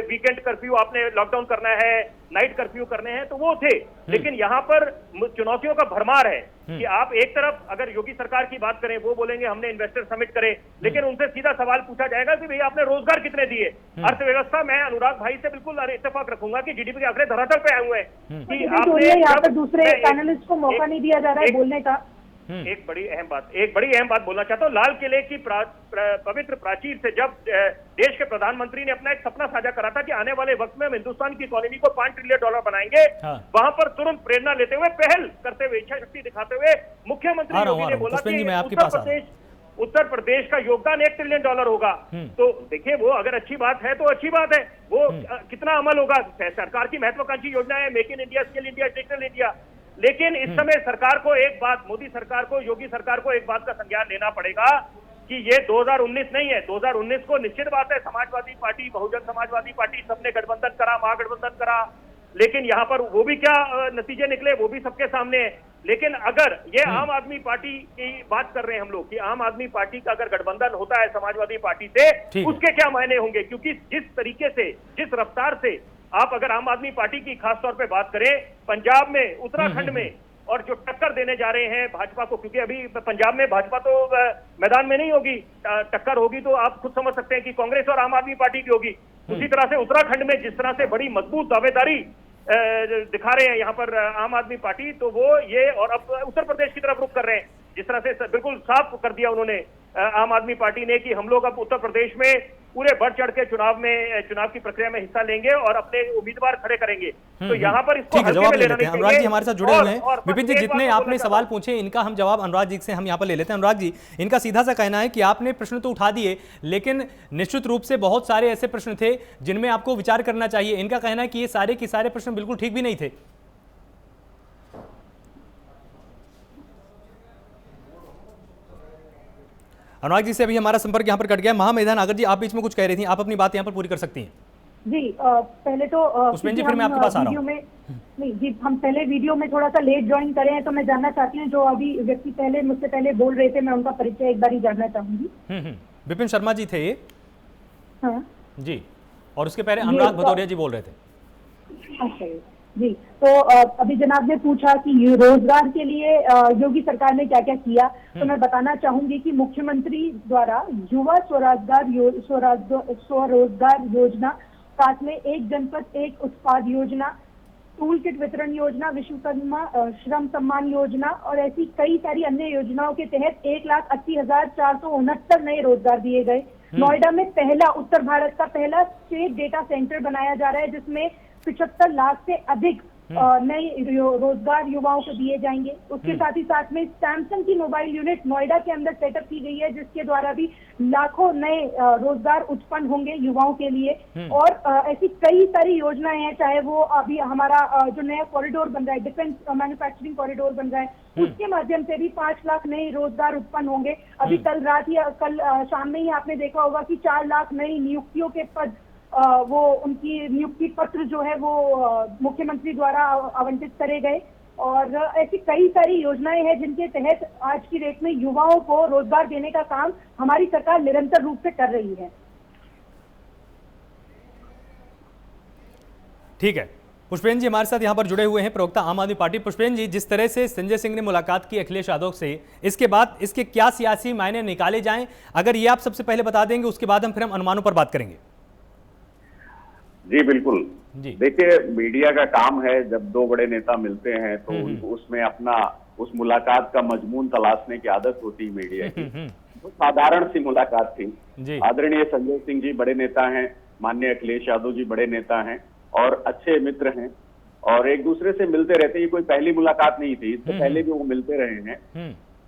वीकेंड कर्फ्यू आपने लॉकडाउन करना है, नाइट कर्फ्यू करने हैं, तो वो थे। लेकिन यहाँ पर चुनौतियों का भरमार है कि आप एक तरफ अगर योगी सरकार की बात करें, वो बोलेंगे हमने इन्वेस्टर समिट करे, लेकिन उनसे सीधा सवाल पूछा जाएगा कि भैया आपने रोजगार कितने दिए, अर्थव्यवस्था। मैं अनुराग भाई से बिल्कुल इत्तेफाक रखूंगा कि जीडीपी के आंकड़े धरातल पे आए हुए हैं कि आपने यहाँ पर दूसरे पैनलिस्ट को मौका नहीं दिया जा रहा है बोलने का। एक बड़ी अहम बात बोलना चाहता हूँ। लाल किले की पवित्र प्राचीर से जब देश के प्रधानमंत्री ने अपना एक सपना साझा करा था कि आने वाले वक्त में हम हिंदुस्तान की इकोनॉमी को $5 ट्रिलियन बनाएंगे, वहां पर तुरंत प्रेरणा लेते हुए, पहल करते हुए, इच्छा शक्ति दिखाते हुए मुख्यमंत्री योगी ने बोला कि उत्तर प्रदेश का योगदान $1 ट्रिलियन होगा। तो देखिए, वो अगर अच्छी बात है तो अच्छी बात है, वो कितना अमल होगा। सरकार की महत्वाकांक्षी योजना है make in India, skill India, digital India. लेकिन इस समय सरकार को एक बात, मोदी सरकार को, योगी सरकार को एक बात का संज्ञान लेना पड़ेगा कि ये 2019 नहीं है। 2019 को निश्चित बात है समाजवादी पार्टी, बहुजन समाजवादी पार्टी, सबने गठबंधन करा, महागठबंधन करा, लेकिन यहाँ पर वो भी क्या नतीजे निकले वो भी सबके सामने है। लेकिन अगर ये आम आदमी पार्टी की बात कर रहे हैं हम लोग कि आम आदमी पार्टी का अगर गठबंधन होता है समाजवादी पार्टी से, उसके क्या मायने होंगे, क्योंकि जिस तरीके से, जिस रफ्तार से आप अगर आम आदमी पार्टी की खासतौर पे बात करें, पंजाब में, उत्तराखंड में, और जो टक्कर देने जा रहे हैं भाजपा को, क्योंकि अभी पंजाब में भाजपा तो मैदान में नहीं होगी, टक्कर होगी तो आप खुद समझ सकते हैं कि कांग्रेस और आम आदमी पार्टी की होगी। उसी तरह से उत्तराखंड में जिस तरह से बड़ी मजबूत दावेदारी दिखा रहे हैं यहाँ पर आम आदमी पार्टी, तो वो ये, और अब उत्तर प्रदेश की तरफ रुख कर रहे हैं, जिस तरह से बिल्कुल साफ कर दिया उन्होंने आम आदमी पार्टी ने कि हम लोग अब उत्तर प्रदेश में पूरे बढ़ चढ़ के चुनाव की प्रक्रिया में हिस्सा लेंगे और अपने उम्मीदवार खड़े करेंगे। तो यहाँ पर इसको जवाब ले लेते हैं। अनुराग जी हमारे साथ जुड़े हुए हैं। विपिन जी, जितने आपने सवाल पूछे इनका हम जवाब अनुराग जी से हम यहाँ पर ले लेते हैं। अनुराग जी, इनका सीधा सा कहना है कि आपने प्रश्न तो उठा दिए, लेकिन निश्चित रूप से बहुत सारे ऐसे प्रश्न थे जिनमें आपको विचार करना चाहिए। इनका कहना है कि ये सारे के सारे प्रश्न बिल्कुल ठीक भी नहीं थे। अनुराग जी से अभी हमारा संपर्क यहाँ पर कट गया। महामैदान अगर जी आप बीच में कुछ कह रही थी, आप अपनी बात यहाँ पर पूरी कर सकती हैं। जी पहले तो पुष्पेंद्र जी, फिर मैं आपके पास आ रहा हूं। नहीं जी, हम पहले वीडियो में थोड़ा सा लेट ज्वाइन करें हैं, तो मैं जानना चाहती हूँ जो अभी व्यक्ति पहले मुझसे पहले बोल रहे थे, मैं उनका परिचय एक बार ही जानना चाहूंगी। विपिन शर्मा जी थे ये। हाँ जी, और उसके पहले अनुराग भदौरिया जी बोल रहे थे। अच्छा जी, तो अभी जनाब ने पूछा कि रोजगार के लिए योगी सरकार ने क्या क्या किया, तो मैं बताना चाहूंगी कि मुख्यमंत्री द्वारा युवा स्वरोजगार योजना, साथ में एक जनपद एक उत्पाद योजना, टूल किट वितरण योजना, विश्वकर्मा श्रम सम्मान योजना और ऐसी कई सारी अन्य योजनाओं के तहत 1,80,469 नए रोजगार दिए गए। नोएडा में पहला, उत्तर भारत का पहला स्टेट डेटा सेंटर बनाया जा रहा है, जिसमें 75 लाख से अधिक नए रोजगार युवाओं को दिए जाएंगे। उसके साथ ही साथ में सैमसंग की मोबाइल यूनिट नोएडा के अंदर सेटअप की गई है, जिसके द्वारा भी लाखों नए रोजगार उत्पन्न होंगे युवाओं के लिए। और ऐसी कई सारी योजनाएं हैं, चाहे वो अभी हमारा जो नया कॉरिडोर बन रहा है, डिफेंस मैन्युफैक्चरिंग कॉरिडोर बन रहा है, उसके माध्यम से भी 5 लाख नए रोजगार उत्पन्न होंगे। अभी कल रात या कल शाम में ही आपने देखा होगा कि 4 लाख नई नियुक्तियों के पद, वो उनकी नियुक्ति पत्र जो है वो मुख्यमंत्री द्वारा आवंटित करे गए। और ऐसी कई सारी योजनाएं हैं जिनके तहत आज की डेट में युवाओं को रोजगार देने का काम हमारी सरकार निरंतर रूप से कर रही है। ठीक है, पुष्पेंद्र जी हमारे साथ यहाँ पर जुड़े हुए हैं, प्रवक्ता आम आदमी पार्टी। पुष्पेंद्र जी, जिस तरह से संजय सिंह ने मुलाकात की अखिलेश यादव से, इसके बाद इसके क्या सियासी मायने निकाले जाएं, अगर ये आप सबसे पहले बता देंगे, उसके बाद हम फिर अनुमानों पर बात करेंगे। जी बिल्कुल। देखिए, मीडिया का काम है जब दो बड़े नेता मिलते हैं तो उसमें अपना उस मुलाकात का मजमून तलाशने की आदत होती है मीडिया की। तो साधारण सी मुलाकात थी। आदरणीय संजय सिंह जी बड़े नेता हैं, माननीय अखिलेश यादव जी बड़े नेता हैं और अच्छे मित्र हैं और एक दूसरे से मिलते रहते हैं। ये कोई पहली मुलाकात नहीं थी, इससे पहले भी वो मिलते रहे हैं।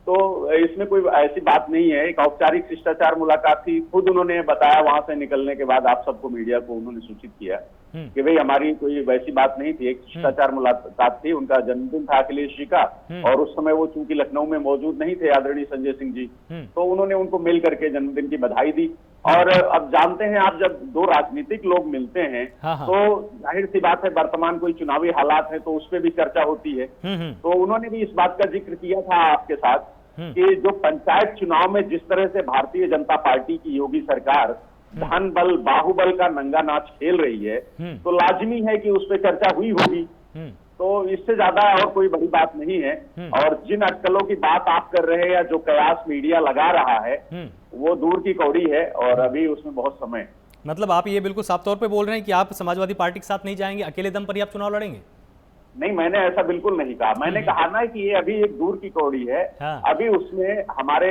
तो इसमें कोई ऐसी बात नहीं है, एक औपचारिक शिष्टाचार मुलाकात थी। खुद उन्होंने बताया वहां से निकलने के बाद, आप सबको, मीडिया को उन्होंने सूचित किया कि भाई हमारी कोई वैसी बात नहीं थी, एक शिष्टाचार मुलाकात थी। उनका जन्मदिन था अखिलेश जी का, और उस समय वो चूंकि लखनऊ में मौजूद नहीं थे आदरणीय संजय सिंह जी, तो उन्होंने उनको मिल करके जन्मदिन की बधाई दी। और अब जानते हैं आप, जब दो राजनीतिक लोग मिलते हैं तो जाहिर सी बात है, वर्तमान कोई चुनावी हालात है तो उस पर भी चर्चा होती है। तो उन्होंने भी इस बात का जिक्र किया था आपके साथ कि जो पंचायत चुनाव में जिस तरह से भारतीय जनता पार्टी की योगी सरकार धन बल बाहुबल का नंगा नाच खेल रही है, तो लाजमी है कि उस पर चर्चा हुई होगी। तो इससे ज्यादा और कोई बड़ी बात नहीं है। और जिन अटकलों की बात आप कर रहे हैं या जो कयास मीडिया लगा रहा है, वो दूर की कौड़ी है और अभी उसमें बहुत समय है। मतलब आप ये बिल्कुल साफ तौर पे बोल रहे हैं कि आप समाजवादी पार्टी के साथ नहीं जाएंगे, अकेले दम पर ही आप चुनाव लड़ेंगे? नहीं, मैंने ऐसा बिल्कुल नहीं कहा। मैंने कहा ना कि ये अभी एक दूर की कौड़ी है। अभी उसमें हमारे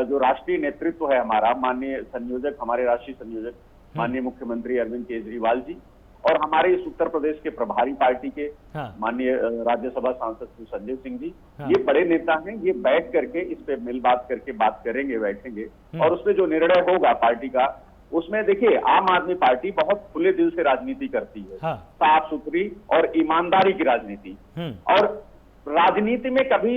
जो राष्ट्रीय नेतृत्व है, हमारा माननीय संयोजक, हमारे राष्ट्रीय संयोजक माननीय मुख्यमंत्री अरविंद केजरीवाल जी, और हमारे इस उत्तर प्रदेश के प्रभारी पार्टी के माननीय राज्यसभा सांसद श्री संजय सिंह जी, ये बड़े नेता हैं। ये बैठ करके इस पे मिल बात करके बात करेंगे, बैठेंगे, और उसमें जो निर्णय होगा पार्टी का, उसमें देखिए आम आदमी पार्टी बहुत खुले दिल से राजनीति करती है, साफ सुथरी और ईमानदारी की राजनीति। और राजनीति में कभी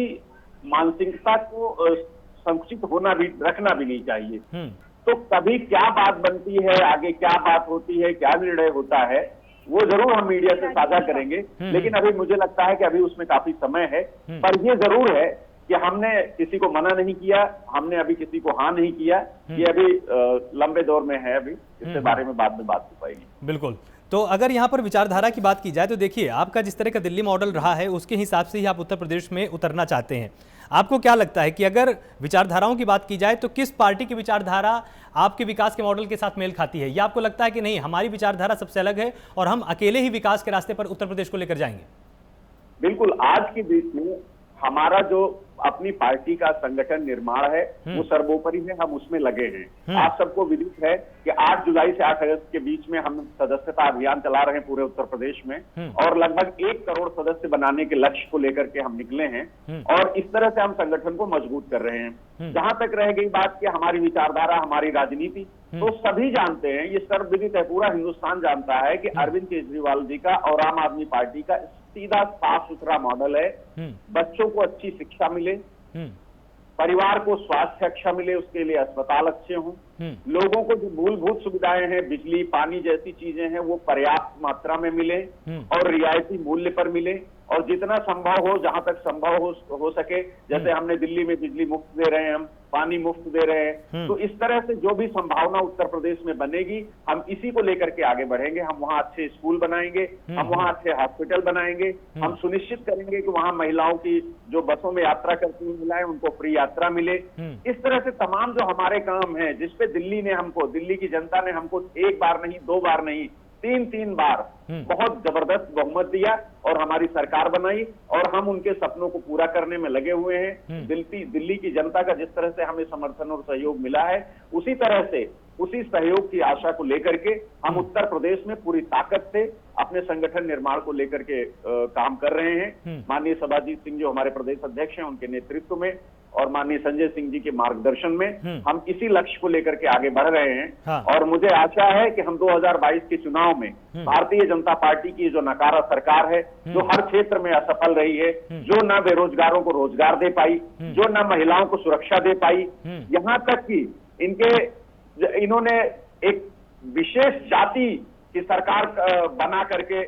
मानसिकता को संकुचित होना भी, रखना भी नहीं चाहिए। तो कभी क्या बात बनती है, आगे क्या बात होती है, क्या निर्णय होता है, वो जरूर हम मीडिया से साझा करेंगे। लेकिन अभी मुझे लगता है कि अभी उसमें काफी समय है। पर ये जरूर है कि हमने किसी को मना नहीं किया, हमने अभी किसी को हाँ नहीं किया। ये अभी लंबे दौर में है, अभी इसके बारे में बाद में बात हो पाएगी। बिल्कुल। तो अगर यहाँ पर विचारधारा की बात की जाए तो देखिए, आपका जिस तरह का दिल्ली मॉडल रहा है उसके हिसाब से ही आप उत्तर प्रदेश में उतरना चाहते हैं। आपको क्या लगता है कि अगर विचारधाराओं की बात की जाए तो किस पार्टी की विचारधारा आपके विकास के मॉडल के साथ मेल खाती है, या आपको लगता है कि नहीं, हमारी विचारधारा सबसे अलग है और हम अकेले ही विकास के रास्ते पर उत्तर प्रदेश को लेकर जाएंगे? बिल्कुल, आज की डेट में हमारा जो अपनी पार्टी का संगठन निर्माण है वो सर्वोपरि है, हम उसमें लगे हैं। आप सबको विदित है कि 8 जुलाई से 8 अगस्त के बीच में हम सदस्यता अभियान चला रहे हैं पूरे उत्तर प्रदेश में, और लगभग 1 करोड़ सदस्य बनाने के लक्ष्य को लेकर के हम निकले हैं, और इस तरह से हम संगठन को मजबूत कर रहे हैं। जहां तक रह गई बात कि हमारी विचारधारा, हमारी राजनीति, तो सभी जानते हैं, ये सर्वविदित है, पूरा हिंदुस्तान जानता है कि अरविंद केजरीवाल जी का और आम आदमी पार्टी का सीधा साफ सुथरा मॉडल है। बच्चों को अच्छी शिक्षा मिले, परिवार को स्वास्थ्य अच्छा मिले, उसके लिए अस्पताल अच्छे हों, लोगों को जो मूलभूत सुविधाएं हैं, बिजली पानी जैसी चीजें हैं, वो पर्याप्त मात्रा में मिले और रियायती मूल्य पर मिले, और जितना संभव हो, जहां तक संभव हो सके, जैसे हमने दिल्ली में बिजली मुफ्त दे रहे हैं, हम पानी मुफ्त दे रहे हैं, तो इस तरह से जो भी संभावना उत्तर प्रदेश में बनेगी, हम इसी को लेकर के आगे बढ़ेंगे। हम वहां अच्छे स्कूल बनाएंगे, हम वहां अच्छे हॉस्पिटल बनाएंगे, हम सुनिश्चित करेंगे कि वहां महिलाओं की जो बसों में यात्रा करती हुई महिलाएं, उनको फ्री यात्रा मिले। इस तरह से तमाम जो हमारे काम हैं, जिसपे दिल्ली ने हमको, दिल्ली की जनता ने हमको 1 बार नहीं, 2 बार नहीं, 3 बार बहुत जबरदस्त बहुमत दिया और हमारी सरकार बनाई, और हम उनके सपनों को पूरा करने में लगे हुए हैं। दिल्ली की जनता का जिस तरह से हमें समर्थन और सहयोग मिला है, उसी तरह से, उसी सहयोग की आशा को लेकर के हम उत्तर प्रदेश में पूरी ताकत से अपने संगठन निर्माण को लेकर के काम कर रहे हैं। माननीय सभाजीत सिंह जो हमारे प्रदेश अध्यक्ष हैं, उनके नेतृत्व में और माननीय संजय सिंह जी के मार्गदर्शन में हम इसी लक्ष्य को लेकर के आगे बढ़ रहे हैं। और मुझे आशा है कि हम 2022 के चुनाव में भारतीय जनता पार्टी की जो नकारा सरकार है, जो हर क्षेत्र में असफल रही है, जो न बेरोजगारों को रोजगार दे पाई, जो न महिलाओं को सुरक्षा दे पाई, यहाँ तक कि इन्होंने एक विशेष जाति की सरकार बना करके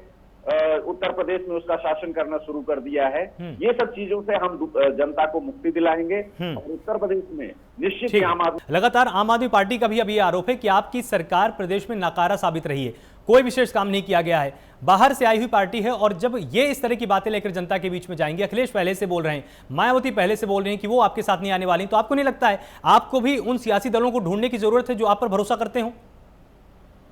उत्तर प्रदेश में उसका शासन करना शुरू कर दिया है। ये सब चीजों से हम जनता को मुक्ति दिलाएंगे और उत्तर प्रदेश में निश्चित ही आम आदमी। लगातार आम आदमी पार्टी का भी अब ये आरोप है कि आपकी सरकार प्रदेश में नाकारा साबित रही है, कोई विशेष काम नहीं किया गया है, बाहर से आई हुई पार्टी है, और जब ये इस तरह की बातें लेकर जनता के बीच में जाएंगे, अखिलेश पहले से बोल रहे हैं, मायावती पहले से बोल रहे हैं कि वो आपके साथ नहीं आने वाली, तो आपको नहीं लगता है आपको भी उन सियासी दलों को ढूंढने की जरूरत है जो आप पर भरोसा करते हो?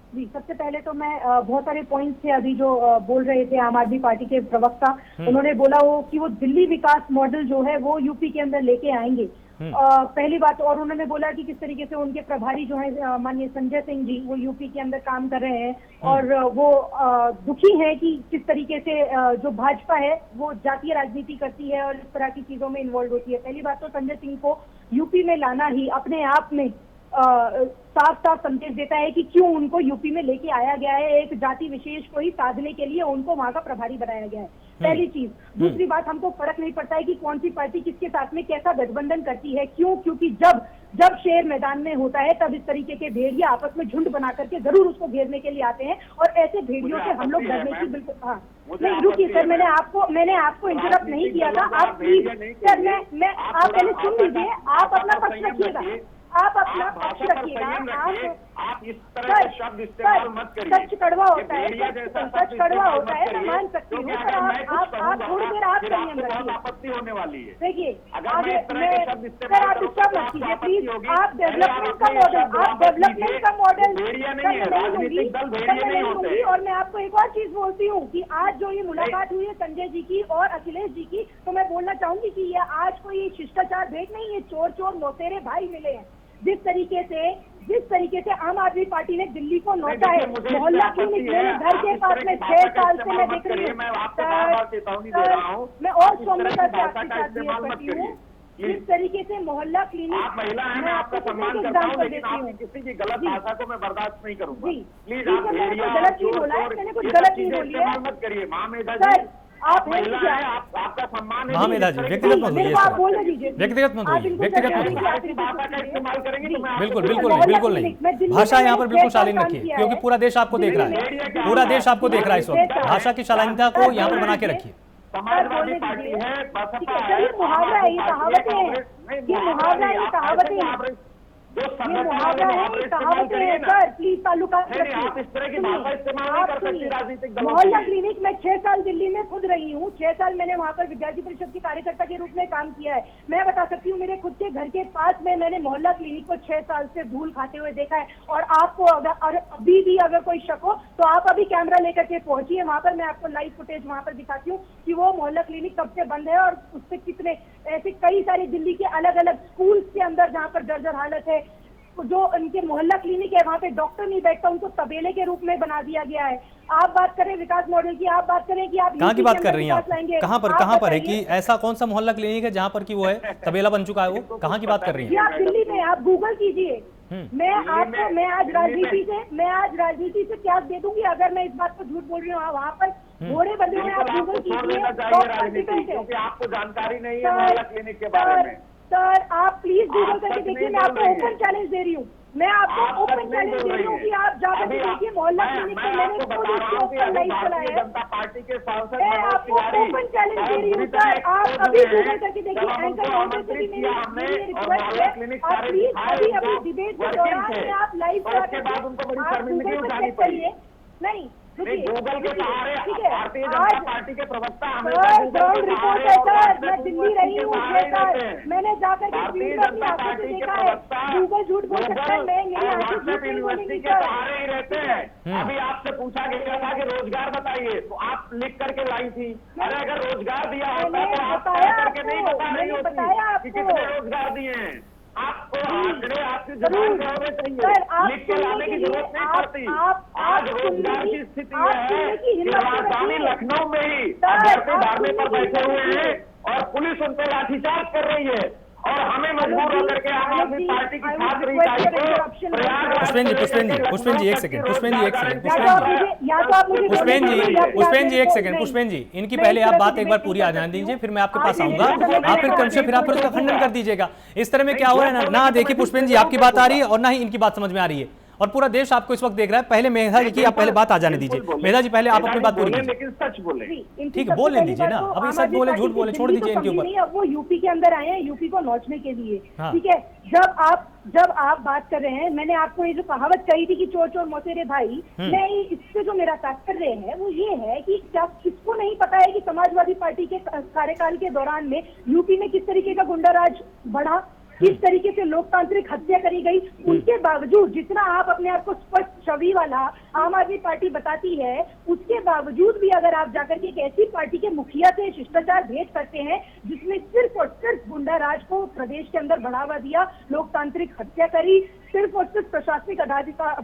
जी, सबसे पहले तो मैं बहुत सारे पॉइंट्स थे अभी जो बोल रहे थे आम आदमी पार्टी के प्रवक्ता, उन्होंने बोला वो कि वो दिल्ली विकास मॉडल जो है वो यूपी के अंदर लेके आएंगे। पहली बात, और उन्होंने बोला कि किस तरीके से उनके प्रभारी जो है माननीय संजय सिंह जी, वो यूपी के अंदर काम कर रहे हैं और वो दुखी है कि किस तरीके से जो भाजपा है वो जातीय राजनीति करती है और इस तरह की चीजों में इन्वॉल्व होती है। पहली बात तो संजय सिंह को यूपी में लाना ही अपने आप में साफ साफ संदेश देता है कि क्यों उनको यूपी में लेके आया गया है। एक जाति विशेष को ही साधने के लिए उनको वहां का प्रभारी बनाया गया है, पहली चीज। दूसरी बात, हमको फर्क नहीं पड़ता है कि कौन सी पार्टी किसके साथ में कैसा गठबंधन करती है, क्यों? क्योंकि जब शेर मैदान में होता है तब इस तरीके के भेड़िया आपस में झुंड बना करके जरूर उसको घेरने के लिए आते हैं और ऐसे भेड़ियों से हम लोग डरने की बिल्कुल। हाँ नहीं रुकिए सर, मैंने आपको इंटरप्ट नहीं किया था। आप प्लीज सर, मैं आप पहले सुन लीजिए, आप अपना पक्ष रखिएगा, आप अपना पक्ष रखिएगा। आप इस तरह के शब्द इस्तेमाल मत करिए। सच कड़वा होता है, सच कड़वा होता है, मैं मान सकती हूँ, पर आप थोड़ी देर आप संयम रखिए। आपत्ति होने वाली है। देखिए अगर आगे मैं इस तरह के शब्द सर इस्तेमाल आप करूं इसका तो मत कीजिए आपत्ति प्लीज। होगी। आप डेवलपमेंट का मॉडल भेड़िया नहीं है, राजनीतिक दल भेड़िया नहीं होते। और मैं आपको एक और चीज बोलती हूँ कि आज जो ये मुलाकात हुई है संजय जी की और अखिलेश जी की, तो मैं बोलना चाहूंगी कि ये आज कोई शिष्टाचार भेंट नहीं है, चोर मौसेरे भाई मिले हैं। जिस तरीके से आम आदमी पार्टी ने दिल्ली को नौचा है, मोहल्ला क्लिनिक मेरे घर के पास में 6 साल से मैं देख रही हूँ। मैं और सौम्यता से आपके साथ क्लियर करती हूँ, जिस तरीके से मोहल्ला क्लिनिक, आप महिला हैं, मैं आपका सम्मान करता हूँ, लेकिन आपने किसी की गलत भाषा को मैं बर्दाश्त नहीं करूंगा। प्लीज आप भेड़िया गलत नहीं बोला है, मैंने कुछ गलत नहीं बोली है। मत करिए। महामेधा सर जी, आप महिला है, आपका सम्मान है। महामेधा जी, व्यक्तिगत मत होइए, आप बोलने दीजिए, व्यक्तिगत मत होइए, व्यक्तिगत मत होइए। ऐसी भाषा का इस्तेमाल करेंगे तो मैं बिल्कुल नहीं, भाषा यहाँ पर बिल्कुल शालीन रखिए, क्योंकि पूरा देश आपको देख रहा है, पूरा देश आपको देख रहा है इस वक्त। भाषा की शालीनता को यहाँ पर बना के रखिए। समाजवादी पार्टी है, बसपा है, ये मुहावरा है, ये कहावतें हैं, ये मुहावरा है, ये कहावतें हैं, ये मुहावरा है, ये कहावतें हैं। सर प्लीज ताल्लुकात रखिए। आप इस तरह की भाषा इस्तेमाल नहीं कर सकती राजनीतिक दलों मोहल्ला क्लिनिक में 6 साल दिल्ली में खुद रही हूँ, 6 साल मैंने वहाँ पर विद्यार्थी परिषद की कार्यकर्ता के रूप में काम किया है। मैं बता सकती हूँ, मेरे खुद के घर के पास में मैंने मोहल्ला क्लिनिक को 6 साल से धूल खाते हुए देखा है। और आपको अगर अभी भी अगर कोई शक हो तो आप अभी कैमरा लेकर के पहुंचिए वहाँ पर, मैं आपको लाइव फुटेज वहाँ पर दिखाती हूँ कि वो मोहल्ला क्लिनिक कब से बंद है और उससे कितने ऐसे कई सारे दिल्ली के अलग अलग स्कूल के अंदर जहाँ पर जर्जर हालत है, जो उनके मोहल्ला क्लिनिक है वहाँ पे डॉक्टर नहीं बैठता, उनको तबेले के रूप में बना दिया गया है। आप बात करें विकास मॉडल की, आप बात करें कि आप कहाँ की बात कर रही हैं आप? कहाँ पर है कि ऐसा कौन सा मोहल्ला क्लिनिक है जहाँ पर कि वो है तबेला बन चुका है? वो कहाँ की बात कर रही हैं? आप दिल्ली में, आप गूगल कीजिए। मैं आज राजनीति से क्या दे दूंगी अगर मैं इस बात को झूठ बोल रही हूँ। वहाँ पर घोड़े बंधे हुए, आप गूगल कीजिए, क्योंकि आपको जानकारी नहीं है मोहल्ला क्लिनिक के बारे में। सर आप प्लीज गूगल करके देखिए, मैं आपको ओपन चैलेंज दे रही हूँ, मैं आपको ओपन चैलेंज दे रही हूँ कि आप जाकर देखिए मोहल्ला क्लिनिक में मैंने खुद उसके ऊपर लाइव चलाया है। जनता पार्टी के सांसद मैं आपको ओपन चैलेंज दे रही हूँ सर, आप अभी गूगल करके देखिए। एंकर मॉडल से भी मेरी रिक्वेस्ट है, आप प्लीज अभी डिबेट के दौरान में आप लाइव करिए। नहीं गूगल के सहारे भारतीय जनता पार्टी के प्रवक्ता ग्राउंड रिपोर्ट है सर, मैं दिल्ली रही हूँ 6 साल, मैंने जाकर के भारतीय जनता पार्टी के प्रवक्ता गूगल झूठ बोल सकता है, मैं मेरी आंखें झूठ नहीं यूनिवर्सिटी बोलेंगी के सहारे ही रहते हैं। अभी आपसे पूछा गया था कि रोजगार बताइए, तो आप लिख करके लाई थी। अरे अगर रोजगार दिया होता तो आप करके नहीं बता रही होती कि कितने रोजगार दिए हैं। आपको आंकड़े आपकी जरूरत होने चाहिए, लिख के लाने की जरूरत नहीं पड़ती। आज रोजगार की स्थिति है, राजधानी लखनऊ में ही अभ्यर्थी धरने पर बैठे हुए हैं और पुलिस उन पर लाठीचार्ज कर रही है और हमें मजबूर होकर के आम आदमी पार्टी की छात्र इकाई को पुष्पेन जी एक सेकंड, पुष्पेन जी इनकी पहले आप बात एक बार पूरी आ जाने दीजिए, फिर मैं आपके पास आऊंगा। आप फिर क्रमशः फिर आप उसका खंडन कर दीजिएगा। इस तरह में क्या हो रहा है ना, देखिए पुष्पेन जी आपकी बात आ रही है और ना ही इनकी बात समझ में आ रही है, और पूरा देश आपको इस वक्त देख रहा है। पहले मेधा जी की आप पहले बात आ जाने दीजिए। मेधा जी पहले आप अपनी बात पूरी कीजिए। लेकिन सच बोले, ठीक है, बोलने दीजिए ना, अभी सच बोले झूठ बोले छोड़ दीजिए इनके ऊपर। अब वो यूपी के अंदर आए हैं यूपी को नोचने के लिए, ठीक है। जब आप बात कर रहे हैं, मैंने आपको ये जो कहावत कही थी कि चोर चोर मौसेरे भाई, मैं इससे जो मेरा तात्पर्य है वो ये है कि क्या किसको नहीं पता है कि समाजवादी पार्टी के कार्यकाल के दौरान में यूपी में किस तरीके का गुंडाराज बढ़ा, किस तरीके से लोकतांत्रिक हत्या करी गई, उसके बावजूद जितना आप अपने आप को स्पष्ट छवि वाला आम आदमी पार्टी बताती है, उसके बावजूद भी अगर आप जाकर के एक ऐसी पार्टी के मुखिया से शिष्टाचार भेंट करते हैं जिसमें सिर्फ और सिर्फ गुंडा राज को प्रदेश के अंदर बढ़ावा दिया, लोकतांत्रिक हत्या करी, सिर्फ और सिर्फ प्रशासनिक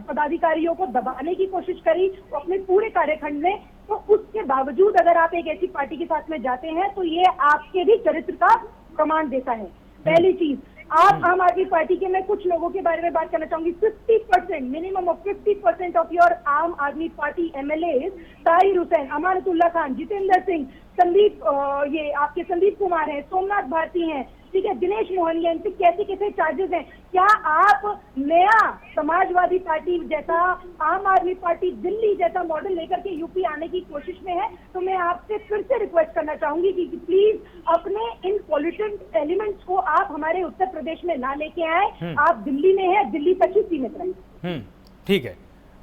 पदाधिकारियों को दबाने की कोशिश करी अपने पूरे कार्यखंड में, तो उसके बावजूद अगर आप एक ऐसी पार्टी के साथ में जाते हैं तो ये आपके भी चरित्र का प्रमाण देता है। पहली चीज, आप आम आदमी पार्टी के, मैं कुछ लोगों के बारे में बात करना चाहूंगी, 50% मिनिमम ऑफ 50% ऑफ योर आम आदमी पार्टी MLAs, ताहिर हुसैन, अमानतुल्लाह खान, जितेंद्र सिंह, संदीप, ये आपके संदीप कुमार हैं, सोमनाथ भारती हैं, ठीक है, दिनेश मोहनिया, इन पे कैसे कैसे चार्जेस हैं। क्या आप नया समाजवादी पार्टी जैसा, आम आदमी पार्टी दिल्ली जैसा मॉडल लेकर के यूपी आने की कोशिश में है? तो मैं आपसे फिर से रिक्वेस्ट करना चाहूंगी कि प्लीज अपने इन पॉलिटिकल एलिमेंट्स को आप हमारे उत्तर प्रदेश में ना लेके आए। आप दिल्ली में है, दिल्ली तक ही सीमित रहे। ठीक है,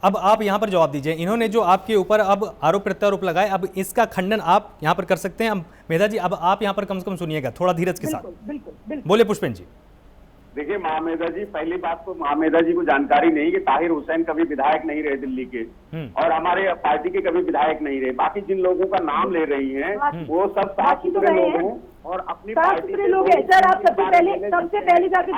अब आप यहाँ पर जवाब दीजिए। इन्होंने जो आपके ऊपर अब आरोप प्रत्यारोप लगाए, अब इसका खंडन आप यहाँ पर कर सकते हैं। अब मेधा जी, अब आप यहाँ पर कम से कम सुनिएगा थोड़ा धीरज के साथ। बिल्कुल। बोले पुष्पेंद्र जी। देखिए महामेधा जी, पहली बात तो महामेधा जी को जानकारी नहीं कि ताहिर हुसैन कभी विधायक नहीं रहे दिल्ली के, और हमारे पार्टी के कभी विधायक नहीं रहे। बाकी जिन लोगों का नाम ले रही हैं वो सब साफ सुथरे लोग हैं और अपनी पार्टी के लोग हैं। सर आप सबसे पहले जाकर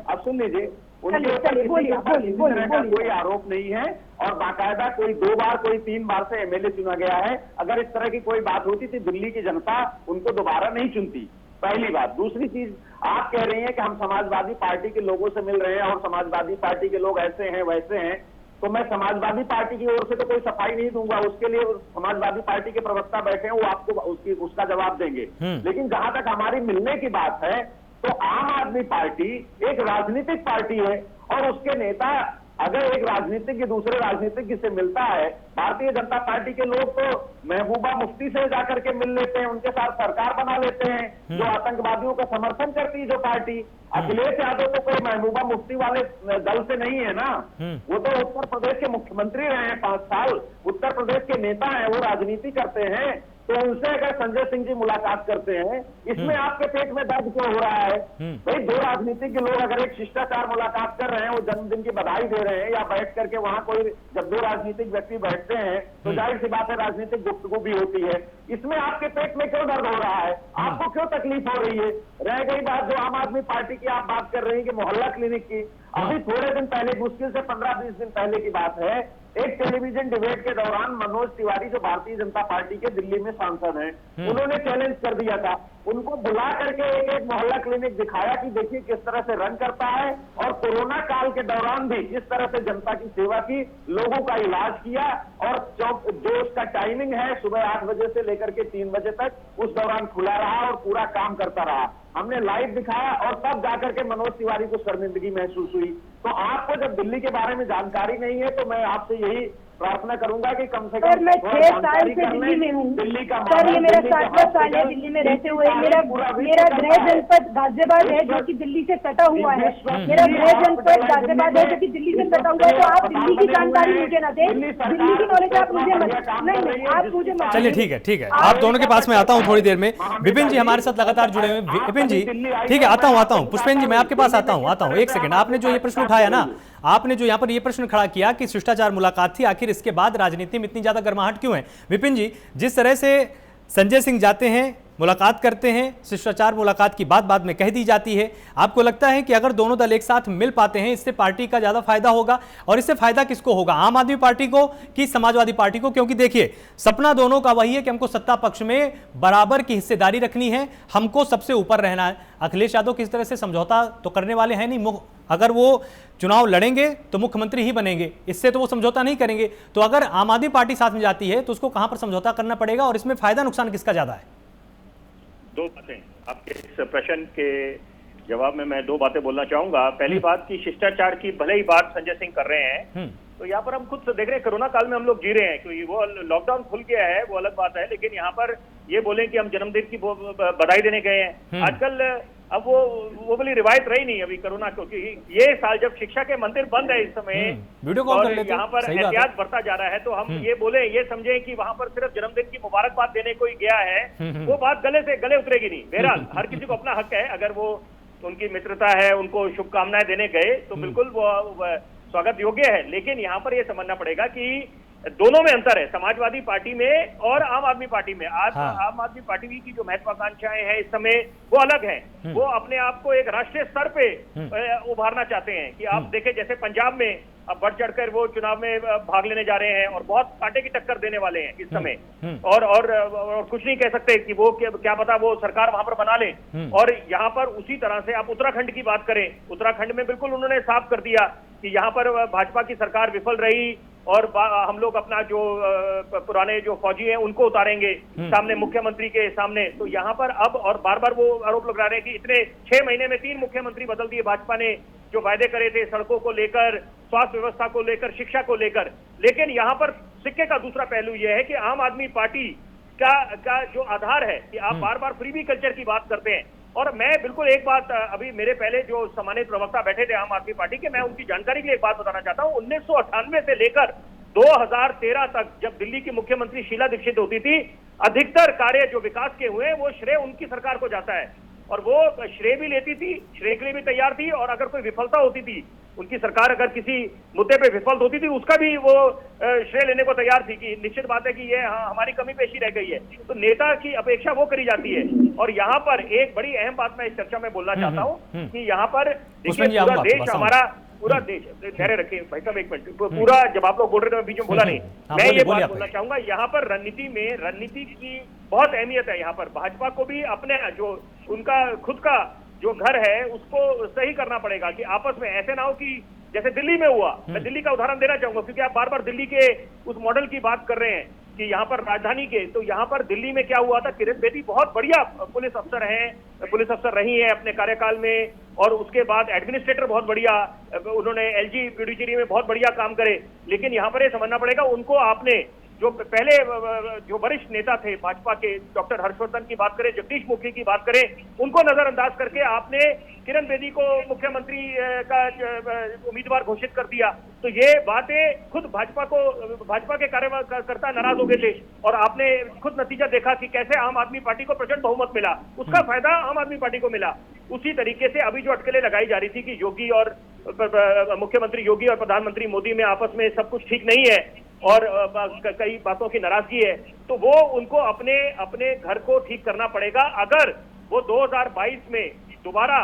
आप सुन लीजिए, उनके कोई आरोप नहीं है और बाकायदा कोई 2 बार कोई 3 बार से MLA चुना गया है। अगर इस तरह की कोई बात होती तो दिल्ली की जनता उनको दोबारा नहीं चुनती, पहली बात। दूसरी चीज, आप कह रही हैं कि हम समाजवादी पार्टी के लोगों से मिल रहे हैं और समाजवादी पार्टी के लोग ऐसे हैं वैसे हैं, तो मैं समाजवादी पार्टी की ओर से तो कोई सफाई नहीं दूंगा, उसके लिए समाजवादी पार्टी के प्रवक्ता बैठे हैं, वो आपको उसका जवाब देंगे। लेकिन जहां तक हमारी मिलने की बात है, तो आम आदमी पार्टी एक राजनीतिक पार्टी है और उसके नेता अगर एक राजनीतिज्ञ दूसरे राजनीतिज्ञ से मिलता है, भारतीय जनता पार्टी के लोग तो महबूबा मुफ्ती से जाकर के मिल लेते हैं, उनके साथ सरकार बना लेते हैं, जो आतंकवादियों का समर्थन करती है जो पार्टी। अखिलेश यादव तो कोई महबूबा मुफ्ती वाले दल से नहीं है ना, वो तो उत्तर प्रदेश के मुख्यमंत्री रहे हैं 5 साल, उत्तर प्रदेश के नेता हैं, वो राजनीति करते हैं। तो उनसे अगर संजय सिंह जी मुलाकात करते हैं, इसमें आपके पेट में दर्द क्यों हो रहा है? भाई 2 राजनीतिक लोग अगर एक शिष्टाचार मुलाकात कर रहे हैं, वो जन्मदिन की बधाई दे रहे हैं, या बैठ करके वहां कोई, जब 2 राजनीतिक व्यक्ति बैठते हैं तो जाहिर सी बात है राजनीतिक गुफ्तगू भी होती है। इसमें आपके पेट में क्यों दर्द हो रहा है? आपको क्यों तकलीफ हो रही है? रह गई बात जो आम आदमी पार्टी की आप बात कर रही हैं कि मोहल्ला क्लिनिक की, अभी थोड़े दिन पहले, मुश्किल से 15-20 दिन पहले की बात है, एक टेलीविजन डिबेट के दौरान मनोज तिवारी जो भारतीय जनता पार्टी के दिल्ली में सांसद हैं, उन्होंने चैलेंज कर दिया था, उनको बुला करके एक मोहल्ला क्लिनिक दिखाया कि देखिए किस तरह से रन करता है, और कोरोना काल के दौरान भी किस तरह से जनता की सेवा की, लोगों का इलाज किया, और जो उसका टाइमिंग है सुबह 8 बजे से लेकर के 3 बजे तक, उस दौरान खुला रहा और पूरा काम करता रहा। हमने लाइव दिखाया और तब जाकर के मनोज तिवारी को शर्मिंदगी महसूस हुई। तो आपको जब दिल्ली के बारे में जानकारी नहीं है, तो मैं आपसे यही प्रार्थना करूंगा कि कम से कम मैं 6 साल से दिल्ली में हूँ सर, ये मेरा 7वां साल है दिल्ली में रहते हुए। मेरा गृह जनपद गाजियाबाद है जो कि दिल्ली से सटा हुआ है, मेरा गृह जनपद गाजियाबाद है जो कि दिल्ली से सटा हुआ है। तो आप दिल्ली की जानकारी मुझे ना दें, दिल्ली की नॉलेज आप मुझे नहीं, आप मुझे। चलिए ठीक है, आप दोनों के पास मैं आता हूँ थोड़ी देर में। विपिन जी हमारे साथ लगातार जुड़े हुए। विपिन जी ठीक है, आता हूँ। पुष्पेंद्र जी मैं आपके पास आता हूँ। 1 सेकंड, आपने जो ये प्रश्न उठाया ना, आपने जो यहाँ पर ये प्रश्न खड़ा किया कि शिष्टाचार मुलाकात थी, आखिर इसके बाद राजनीति में इतनी ज्यादा गर्माहट क्यों है? विपिन जी, जिस तरह से संजय सिंह जाते हैं, मुलाकात करते हैं, शिष्टाचार मुलाकात की बात बाद में कह दी जाती है, आपको लगता है कि अगर दोनों दल एक साथ मिल पाते हैं इससे पार्टी का ज्यादा फायदा होगा? और इससे फायदा किसको होगा, आम आदमी पार्टी को कि समाजवादी पार्टी को? क्योंकि देखिए सपना दोनों का वही है कि हमको सत्ता पक्ष में बराबर की हिस्सेदारी रखनी है, हमको सबसे ऊपर रहना है। अखिलेश यादव किस तरह से समझौता तो करने वाले हैं नहीं, अगर वो चुनाव लड़ेंगे तो मुख्यमंत्री ही बनेंगे, इससे तो वो समझौता नहीं करेंगे। तो अगर आम आदमी पार्टी साथ में जाती है तो उसको कहां पर समझौता करना पड़ेगा और इसमें फायदा नुकसान किसका ज्यादा है? 2 बातें आपके इस प्रश्न के जवाब में मैं 2 बातें बोलना चाहूंगा। पहली बात की शिष्टाचार की भले ही बात संजय सिंह कर रहे हैं, तो यहाँ पर हम खुद से देख रहे हैं कोरोना काल में हम लोग जी रहे हैं, क्योंकि वो लॉकडाउन खुल गया है वो अलग बात है, लेकिन यहाँ पर ये बोले कि हम जन्मदिन की बधाई देने गए हैं। आजकल अब वो वाली रिवायत रही नहीं अभी कोरोना, क्योंकि ये साल जब शिक्षा के मंदिर बंद है इस समय वीडियो कॉल कर लेते हैं, यहाँ पर सही बात है। एहतियात बढ़ता जा रहा है, तो हम ये बोले, ये समझे कि वहां पर सिर्फ जन्मदिन की मुबारकबाद देने कोई गया है, वो बात गले उतरेगी नहीं। बहरहाल हर किसी को अपना हक है, अगर वो उनकी मित्रता है, उनको शुभकामनाएं देने गए तो बिल्कुल वो स्वागत योग्य है। लेकिन यहाँ पर ये समझना पड़ेगा कि दोनों में अंतर है, समाजवादी पार्टी में और आम आदमी पार्टी में। आज आम आदमी पार्टी की जो महत्वाकांक्षाएं हैं इस समय वो अलग हैं। वो अपने आप को एक राष्ट्रीय स्तर पे उभारना चाहते हैं कि आप देखें जैसे पंजाब में अब बढ़ चढ़कर वो चुनाव में भाग लेने जा रहे हैं और बहुत कांटे की टक्कर देने वाले हैं इस समय। और कुछ नहीं कह सकते कि वो क्या पता वो सरकार वहां पर बना ले। और यहाँ पर उसी तरह से आप उत्तराखंड की बात करें, उत्तराखंड में बिल्कुल उन्होंने साफ कर दिया कि यहाँ पर भाजपा की सरकार विफल रही और हम लोग अपना जो पुराने जो फौजी हैं उनको उतारेंगे सामने मुख्यमंत्री के सामने। तो यहाँ पर अब और बार बार वो आरोप लगा रहे हैं कि इतने 6 महीने में 3 मुख्यमंत्री बदल दिए भाजपा ने, जो वायदे करे थे सड़कों को लेकर, स्वास्थ्य व्यवस्था को लेकर, शिक्षा को लेकर। लेकिन यहाँ पर सिक्के का दूसरा पहलू यह है कि आम आदमी पार्टी का जो आधार है कि आप बार बार फ्रीबी कल्चर की बात करते हैं। और मैं बिल्कुल एक बात, अभी मेरे पहले जो सम्मानित प्रवक्ता बैठे थे आम आदमी पार्टी के, मैं उनकी जानकारी की एक बात बताना चाहता हूं। 1998 से लेकर 2013 तक जब दिल्ली की मुख्यमंत्री शीला दीक्षित होती थी, अधिकतर कार्य जो विकास के हुए वो श्रेय उनकी सरकार को जाता है और वो श्रेय भी लेती थी, श्रेय के लिए भी तैयार थी। और अगर कोई विफलता होती थी, उनकी सरकार अगर किसी मुद्दे पे विफल होती थी, उसका भी वो श्रेय लेने को तैयार थी कि निश्चित बात है कि ये हमारी कमी पेशी रह गई है। तो नेता की अपेक्षा वो करी जाती है। और यहाँ पर एक बड़ी अहम बात मैं इस चर्चा में बोलना चाहता हूँ कि यहाँ पर देखिए पूरा देश हमारा, पूरा देश, धैर्य रखिए भाई साहब एक मिनट, पूरा जब आप लोग बोल रहे थे मैं बीच में बोला नहीं, मैं ये बात बोलना चाहूंगा यहाँ पर रणनीति की बहुत अहमियत है। यहाँ पर भाजपा को भी अपने जो उनका खुद का जो घर है उसको सही करना पड़ेगा कि आपस में ऐसे ना हो कि जैसे दिल्ली में हुआ। मैं दिल्ली का उदाहरण देना चाहूंगा क्योंकि आप बार बार दिल्ली के उस मॉडल की बात कर रहे हैं कि यहाँ पर राजधानी के, तो यहाँ पर दिल्ली में क्या हुआ था, किरण बेदी बहुत बढ़िया पुलिस अफसर रही हैं अपने कार्यकाल में, और उसके बाद एडमिनिस्ट्रेटर बहुत बढ़िया, उन्होंने एलजी जुडिशरी में बहुत बढ़िया काम करे। लेकिन यहाँ पर ये समझना पड़ेगा, उनको आपने जो पहले जो वरिष्ठ नेता थे भाजपा के, डॉक्टर हर्षवर्धन की बात करें, जगदीश मुखी की बात करें, उनको नजरअंदाज करके आपने किरण बेदी को मुख्यमंत्री का उम्मीदवार घोषित कर दिया। तो ये बातें खुद भाजपा के कार्यकर्ता नाराज हो गए थे और आपने खुद नतीजा देखा कि कैसे आम आदमी पार्टी को प्रचंड बहुमत मिला, उसका फायदा आम आदमी पार्टी को मिला। उसी तरीके से अभी जो अटकलें लगाई जा रही थी कि योगी और मुख्यमंत्री योगी और प्रधानमंत्री मोदी में आपस में सब कुछ ठीक नहीं है और कई बातों की नाराजगी है, तो वो उनको अपने घर को ठीक करना पड़ेगा अगर वो 2022 में दोबारा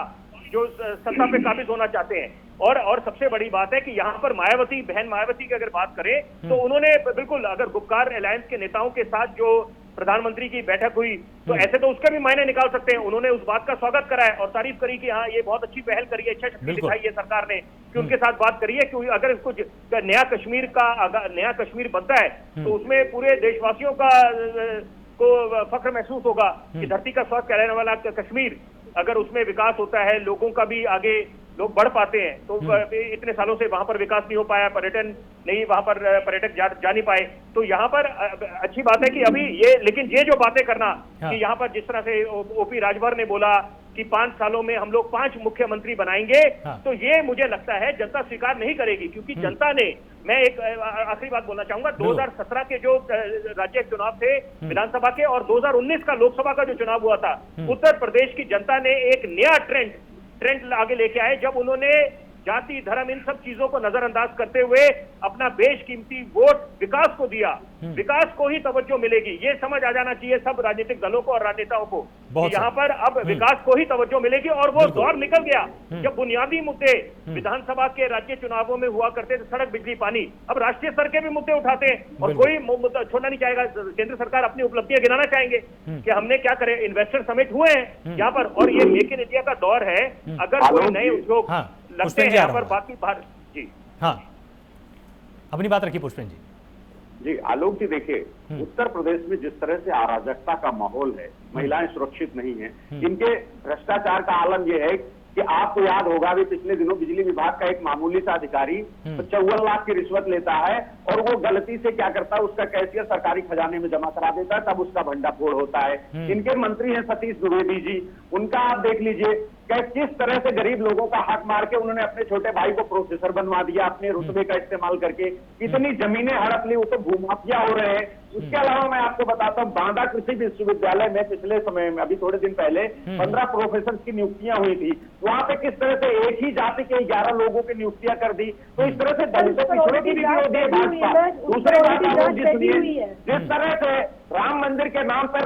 जो सत्ता पे काबिज होना चाहते हैं। और सबसे बड़ी बात है कि यहाँ पर बहन मायावती की अगर बात करें तो उन्होंने बिल्कुल, अगर गुपकार अलायंस के नेताओं के साथ जो प्रधानमंत्री की बैठक हुई तो ऐसे तो उसके भी मायने निकाल सकते हैं। उन्होंने उस बात का स्वागत करा है और तारीफ करी कि हाँ ये बहुत अच्छी पहल करी है, इच्छा शक्ति दिखाई है सरकार ने कि उनके साथ बात करी है। क्योंकि अगर इसको नया कश्मीर बनता है तो उसमें पूरे देशवासियों को फख्र महसूस होगा कि धरती का स्वाद कहलाने वाला कश्मीर, अगर उसमें विकास होता है, लोगों का भी आगे लोग बढ़ पाते हैं। तो इतने सालों से वहां पर विकास नहीं हो पाया, पर्यटन नहीं, वहां पर पर्यटक जा नहीं पाए। तो यहाँ पर अच्छी बात है कि अभी लेकिन ये जो बातें करना कि यहाँ पर जिस तरह से ओपी राजभर ने बोला कि 5 सालों में हम लोग 5 मुख्यमंत्री बनाएंगे, तो ये मुझे लगता है जनता स्वीकार नहीं करेगी। क्योंकि जनता ने, मैं एक आखिरी बात बोलना चाहूंगा, 2017 के जो राज्य चुनाव थे विधानसभा के और 2019 का लोकसभा का जो चुनाव हुआ था, उत्तर प्रदेश की जनता ने एक नया ट्रेंड आगे लेके आए जब उन्होंने जाति धर्म इन सब चीजों को नजरअंदाज करते हुए अपना बेशकीमती वोट विकास को दिया। विकास को ही तवज्जो मिलेगी, ये समझ आ जाना चाहिए सब राजनीतिक दलों को और राजनेताओं को कि यहाँ पर अब विकास को ही तवज्जो मिलेगी। और वो दौर निकल गया जब बुनियादी मुद्दे विधानसभा के राज्य चुनावों में हुआ करते थे, सड़क बिजली पानी, अब राष्ट्रीय स्तर के भी मुद्दे उठाते हैं और कोई मुद्दा छोड़ना नहीं चाहेगा। केंद्र सरकार अपनी उपलब्धियां गिनाना चाहेंगे कि हमने क्या करे, इन्वेस्टर समिट हुए हैं यहाँ पर, और ये मेक इन इंडिया का दौर है। अगर कोई नए उद्योग लगते हैं यहाँ पर, बाकी बाहर जी हाँ अपनी बात रखिए पुष्पेन जी। जी आलोक जी, देखिए उत्तर प्रदेश में जिस तरह से अराजकता का माहौल है, महिलाएं सुरक्षित नहीं है, इनके भ्रष्टाचार का आलम यह है कि आपको याद होगा भी पिछले दिनों बिजली विभाग का एक मामूली सा अधिकारी 54 लाख की रिश्वत लेता है और वो गलती से क्या करता है, उसका कैशियर सरकारी खजाने में जमा करा देता है, तब उसका भंडाफोड़ होता है। इनके मंत्री हैं सतीश द्विवेदी जी, उनका आप देख लीजिए किस तरह से गरीब लोगों का हक मार के उन्होंने अपने छोटे भाई को प्रोफेसर बनवा दिया अपने रुतबे का इस्तेमाल करके, कितनी जमीनें हड़प ली, वो तो भूमाफिया हो रहे हैं। उसके अलावा मैं आपको बताता हूँ, बांदा कृषि विश्वविद्यालय में पिछले समय में अभी थोड़े दिन पहले 15 प्रोफेसर की नियुक्तियां हुई थी। वहां पे किस तरह से एक ही जाति के 11 लोगों की नियुक्तियां कर दी। तो इस तरह से दलितों पिछड़ों की भी विरोधी है भाजपा। दूसरी बात, जिस तरह से राम मंदिर के नाम पर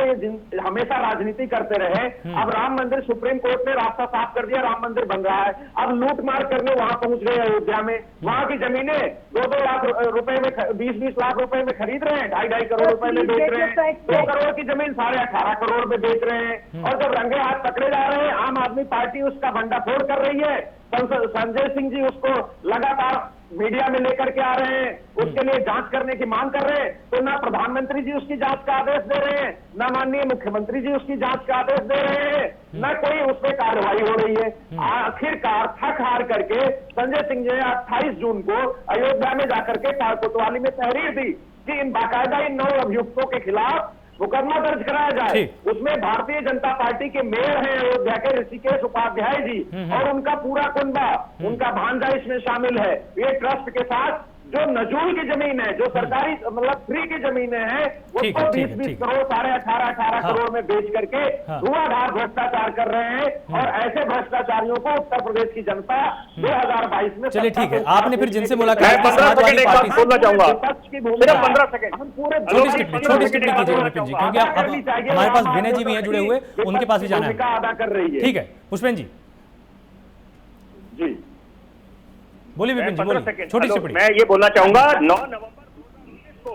हमेशा राजनीति करते रहे, अब राम मंदिर सुप्रीम कोर्ट ने रास्ता साफ कर दिया, राम मंदिर बन रहा है। अब लूट मार करने वहां पहुंच गए अयोध्या में, वहां की जमीनें 2-2 लाख रुपए में, 20-20 लाख रुपए में खरीद रहे हैं, 2.5 करोड़ रुपए में बेच रहे हैं, 2 करोड़ की जमीन 18.5 करोड़ में बेच रहे हैं। और जब रंगे हाथ पकड़े जा रहे हैं, आम आदमी पार्टी उसका भंडाफोड़ कर रही है। संजय सिंह जी उसको लगातार मीडिया में लेकर के आ रहे हैं, उसके लिए जांच करने की मांग कर रहे हैं। तो ना प्रधानमंत्री जी उसकी जांच का आदेश दे रहे हैं, ना माननीय मुख्यमंत्री जी उसकी जांच का आदेश दे रहे हैं, ना कोई उस पर कार्रवाई हो रही है। आखिरकार थक हार करके संजय सिंह जी ने 28 जून को अयोध्या में जाकर के कोतवाली में तहरीर दी कि इन बाकायदा इन 9 अभियुक्तों के खिलाफ मुकदमा दर्ज कराया जाए। उसमें भारतीय जनता पार्टी के मेयर हैं अयोध्या के ऋषिकेश उपाध्याय जी और उनका पूरा कुंबा, उनका भांजा इसमें शामिल है। ये ट्रस्ट के साथ जो नजूल की जमीन है, जो सरकारी मतलब फ्री की जमीनें हैं, उसको 20-20 करोड़ 18.5 करोड़ में बेच करके धुआंधार भ्रष्टाचार कर रहे हैं। और ऐसे भ्रष्टाचारियों को उत्तर प्रदेश की जनता 2022 में, चलिए ठीक है, आपने फिर जिनसे मुलाकात की समाजवादी पार्टी बोलना चाहूंगा, सिर्फ 15 सेकंड छोटी टिप्पणी कीजिए विपिन जी, क्योंकि हमारे पास विनय जी भी हैं जुड़े हुए, उनके पास भी जाना है। अदा कर रही है। ठीक है पुष्पेन जी, जी बोलिए विपिन जी, बोलिए छोटी टिप्पणी। मैं ये बोलना चाहूंगा, 9 नवंबर 2019 को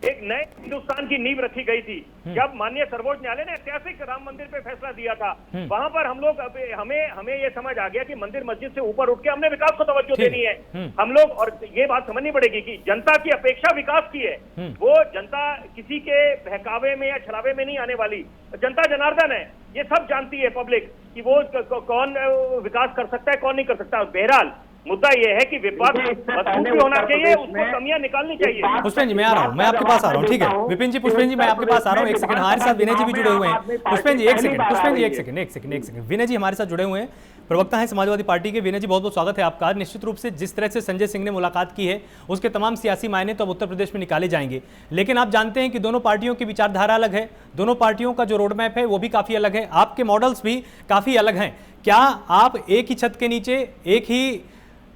एक नए हिंदुस्तान की नींव रखी गई थी जब माननीय सर्वोच्च न्यायालय ने ऐतिहासिक राम मंदिर पे फैसला दिया था। वहां पर हम लोग हमें ये समझ आ गया कि मंदिर मस्जिद से ऊपर उठ के हमने विकास को तवज्जो देनी है हम लोग। और ये बात समझनी पड़ेगी कि जनता की अपेक्षा विकास की है, वो जनता किसी के बहकावे में या छलावे में नहीं आने वाली। जनता जनार्दन है, ये सब जानती है पब्लिक कि वो कौन विकास कर सकता है, कौन नहीं कर सकता। बहरहाल मुद्दा यह है कि विवाद मजबूत भी होना चाहिए, उसको कमियां निकालनी चाहिए। पुष्पेन जी मैं आ रहा हूं, मैं आपके पास आ रहा हूं, ठीक है विपिन जी, पुष्पेन जी मैं आपके पास आ रहा हूं, एक सेकंड। हमारे साथ विनय जी भी जुड़े हुए हैं। पुष्पेन जी एक सेकंड, पुष्पेन जी एक सेकंड, विनय जी हमारे साथ जुड़े हुए हैं, प्रवक्ता हैं समाजवादी पार्टी के। विनय जी बहुत बहुत स्वागत है आपका। निश्चित रूप से जिस तरह से संजय सिंह ने मुलाकात की है उसके तमाम सियासी मायने तो अब उत्तर प्रदेश में निकाले जाएंगे, लेकिन आप जानते हैं कि दोनों पार्टियों की विचारधारा अलग है, दोनों पार्टियों का जो रोड मैप है वो भी काफी अलग है, आपके मॉडल्स भी काफी अलग हैं। क्या आप एक ही छत के नीचे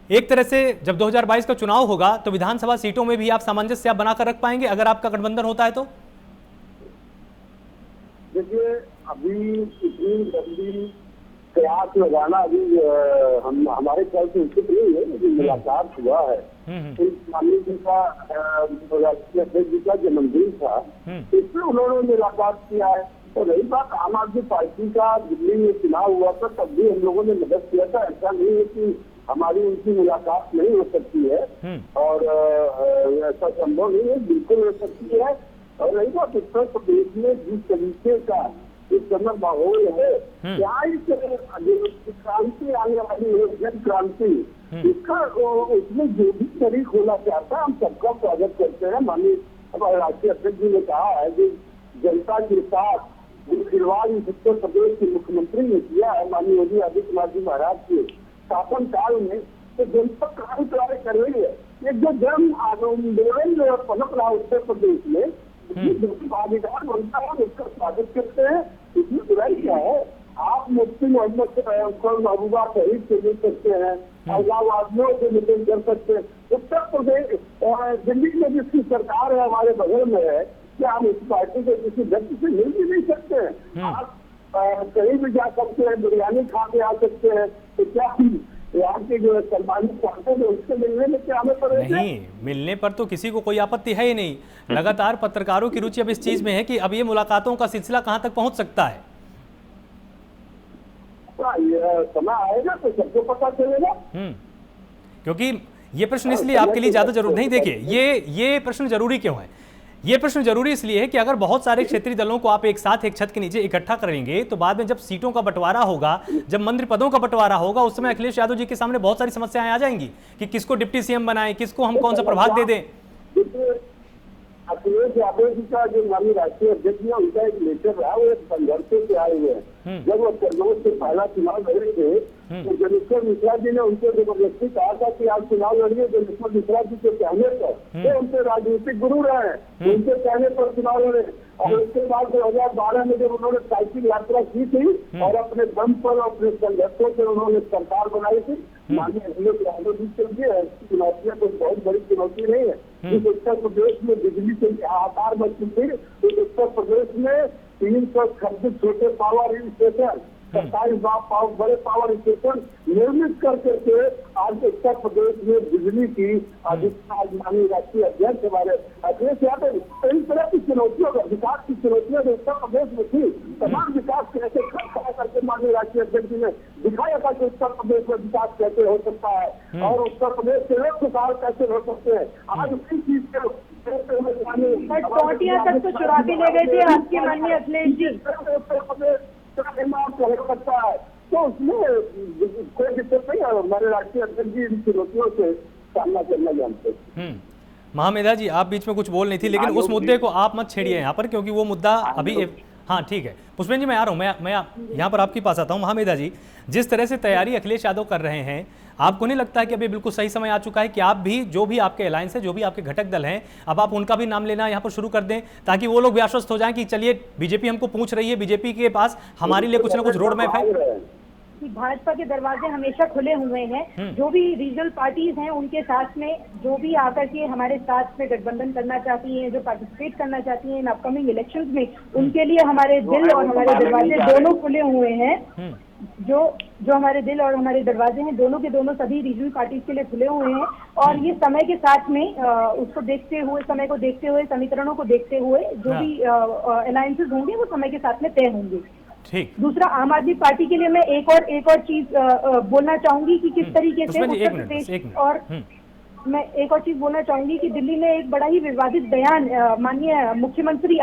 एक तरह से जब 2022 का चुनाव होगा तो विधानसभा सीटों में भी आप सामंजस्य आप बनाकर रख पाएंगे अगर आपका गठबंधन होता है तो? देखिए अभी इतनी लंबी प्रयास लगाना अभी हमारे ख्याल से उचित नहीं है, लेकिन मुलाकात हुआ है। माननीय जी का राष्ट्रीय अध्यक्ष जी का जन्मदिन था, इसमें उन्होंने मुलाकात किया है। तो रही बात आम आदमी पार्टी का, दिल्ली में चुनाव हुआ था तब भी हम लोगों ने मदद किया था। ऐसा नहीं है कि हमारी उनकी मुलाकात नहीं हो सकती है और ऐसा संभव नहीं है, बिल्कुल हो सकती है। और रही बात उत्तर प्रदेश में जिस तरीके का इस समय माहौल है, क्या इस क्रांति आने वाली है, जन क्रांति, इसका उसमें जो भी शरीक होना चाहता है हम सबका स्वागत करते हैं। माननीय राष्ट्रीय अध्यक्ष जी ने कहा है कि जनता के साथ खिलवाड़ उत्तर प्रदेश के मुख्यमंत्री ने किया है माननीय योगी आदित्यनाथ जी महाराज के शासन काल में, तो जनता क्रांति कर रही है। एक जो जन आंदोलन पनप रहा उत्तर प्रदेश में, भागीदार बनता है, उसका स्वागत करते हैं, इसमें बुराई क्या है। आप मुफ्ती मोहम्मद महबूबा शहीद से मिल सकते हैं, अल्लाह से मिलन कर सकते हैं। उत्तर प्रदेश दिल्ली में जिसकी सरकार है हमारे बगल में है, क्या हम इस पार्टी के किसी व्यक्ति से मिल भी नहीं सकते हैं? आप कहीं भी जा सकते हैं, बिरयानी खा के आ सकते हैं, तो क्या यहाँ के जो सम्मानित पार्टी है उससे मिलने में क्या हमें पड़ेगा? नहीं, मिलने पर तो किसी को कोई आपत्ति है ही नहीं। लगातार पत्रकारों की रुचि अब इस चीज में है कि अब ये मुलाकातों का सिलसिला कहाँ तक पहुंच सकता है। समय आएगा तो सबको पता चलेगा। क्योंकि ये प्रश्न इसलिए आपके लिए ज्यादा जरूरी नहीं, देखिए ये प्रश्न जरूरी क्यों है? ये प्रश्न जरूरी इसलिए है कि अगर बहुत सारे क्षेत्रीय दलों को आप एक साथ एक छत के नीचे इकट्ठा करेंगे तो बाद में जब सीटों का बंटवारा होगा, जब मंत्री पदों का बंटवारा होगा, उस समय अखिलेश यादव जी के सामने बहुत सारी समस्याएं आ जाएंगी कि किसको डिप्टी सीएम बनाएं, किसको हम कौन सा प्रभाग दे दें। अखिलेश यादव जी का जो माननीय राष्ट्रीय अध्यक्ष है, उनका एक लेटर रहा, वो एक संघर्ष से आए हुए हैं। जब वो कन्नौज से पहला चुनाव लड़े थे तो जनेश्वर मिश्रा जी ने उनको जबरदस्ती कहा था कि आप चुनाव लड़िए। जनेश्वर मिश्रा जी के कहने पर, वो उनके राजनीतिक गुरु रहे हैं, उनके कहने पर चुनाव लड़े। और उसके बाद 2012 में जब उन्होंने साइकिल यात्रा की थी और अपने दम पर अपने संघर्षों से उन्होंने सरकार बनाई थी, माननीय अखिलेश यादव जी के लिए ऐसी चुनौतियां कोई बहुत बड़ी चुनौती नहीं है। इस उत्तर प्रदेश में बिजली के आकार बन चुकी, इस उत्तर प्रदेश में 326 छोटे पावर स्टेशन, 27 बड़े पावर स्टेशन निर्मित करके आज उत्तर प्रदेश में बिजली की अधिकता माननीय राष्ट्रीय अध्यक्ष हमारे अखिलेश यादव। कई तरह की चुनौतियों का विकास की चुनौतियां जो उत्तर प्रदेश में थी, तमाम विकास कैसे खड़ा करके माननीय राष्ट्रीय अध्यक्ष जी ने दिखाया था कि उत्तर प्रदेश में विकास कैसे हो सकता है और उत्तर प्रदेश के लोग खुशहाल कैसे हो सकते हैं। आज उसी चीज के चौटियां तक तो चुरा के ले गए थे आपके माननीय अखिलेश जी। सकता है तो उसमें कोई दिक्कत नहीं है। हमारे राष्ट्रीय अध्यक्ष जी इन चुनौतियों से सामना करना जानते हैं। महामेधा जी, आप बीच में कुछ बोल नहीं थी, लेकिन उस मुद्दे को आप मत छेड़िए यहाँ पर, क्योंकि वो मुद्दा अभी हाँ ठीक है। पुष्पेंद्र जी मैं आ रहा हूँ, मैं यहाँ पर आपके पास आता हूँ। महामेधा जी, जिस तरह से तैयारी अखिलेश यादव कर रहे हैं, आपको नहीं लगता है कि अभी बिल्कुल सही समय आ चुका है कि आप भी, जो भी आपके अलायंस है, जो भी आपके घटक दल हैं, अब आप उनका भी नाम लेना यहाँ पर शुरू कर दें, ताकि वो लोग भी आश्वस्त हो जाएं कि चलिए बीजेपी हमको पूछ रही है, बीजेपी के पास हमारे लिए कुछ ना कुछ रोड मैप है। भाजपा के दरवाजे हमेशा खुले हुए हैं। जो भी रीजनल पार्टीज हैं उनके साथ में, जो भी आकर के हमारे साथ में गठबंधन करना चाहती हैं, जो पार्टिसिपेट करना चाहती हैं इन अपकमिंग इलेक्शंस में, उनके लिए हमारे दिल और हमारे दरवाजे दोनों खुले हुए हैं। जो हमारे दिल और हमारे दरवाजे हैं दोनों के दोनों सभी रीजनल पार्टीज के लिए खुले हुए हैं। और ये समय के साथ में उसको देखते हुए, समय को देखते हुए, समीकरणों को देखते हुए जो भी अलायंसेस होंगे वो समय के साथ में तय होंगे। ठीक। दूसरा, आम आदमी पार्टी के लिए मैं एक और चीज बोलना चाहूंगी कि किस तरीके से उत्तर प्रदेश और मैं एक और चीज बोलना चाहूंगी कि दिल्ली में एक बड़ा ही विवादित बयान माननीय मुख्यमंत्री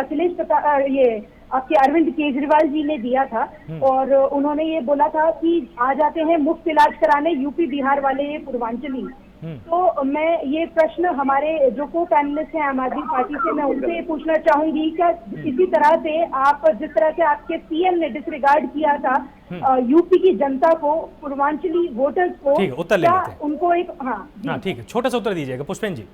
ये आपके अरविंद केजरीवाल जी ने दिया था। और उन्होंने ये बोला था कि आ जाते हैं मुफ्त इलाज कराने यूपी बिहार वाले पूर्वांचली। तो मैं ये प्रश्न हमारे जो को पैनलिस्ट हैं आम आदमी पार्टी से, मैं उनसे पूछना चाहूंगी क्या इसी तरह से आप, जिस तरह से आपके सीएम ने डिसरिगार्ड किया था यूपी की जनता को, पूर्वांचली वोटर्स को, क्या उनको एक हाँ ठीक है, छोटा सा उत्तर दीजिएगा पुष्पेंद्र जी।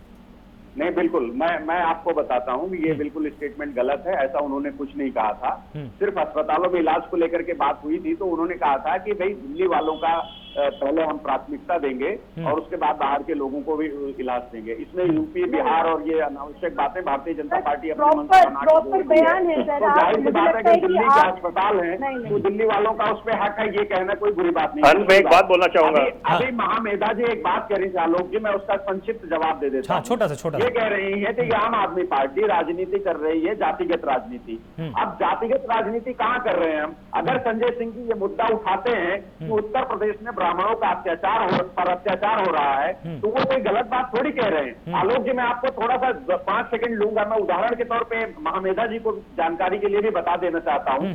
नहीं, बिल्कुल मैं आपको बताता हूँ, ये बिल्कुल स्टेटमेंट गलत है। ऐसा उन्होंने कुछ नहीं कहा था। सिर्फ अस्पतालों में इलाज को लेकर के बात हुई थी, तो उन्होंने कहा था कि भाई दिल्ली वालों का पहले हम प्राथमिकता देंगे और उसके बाद बाहर के लोगों को भी इलाज देंगे। इसमें यूपी बिहार और ये अनावश्यक बातें भारतीय जनता पार्टी प्रॉपर बयान है सर। जाहिर सी बात है कि दिल्ली के अस्पताल है तो दिल्ली वालों का उस पर हक है, ये कहना कोई बुरी बात नहीं। मैं एक बात बोलना चाहूंगा। अभी महामेधा जी एक बात कह रही थी आलोक जी, मैं उसका संक्षिप्त जवाब दे देता हूँ। छोटा ये कह रही है कि आम आदमी पार्टी राजनीति कर रही है, जातिगत राजनीति। अब जातिगत राजनीति कहाँ कर रहे हैं हम? अगर संजय सिंह जी ये मुद्दा उठाते हैं कि उत्तर प्रदेश में ब्राह्मणों का अत्याचार हो रहा है, तो वो कोई गलत बात थोड़ी कह रहे हैं। आलोक जी, मैं आपको थोड़ा सा 5 सेकंड लूंगा। मैं उदाहरण के तौर पे महामेधा जी को जानकारी के लिए भी बता देना चाहता हूँ।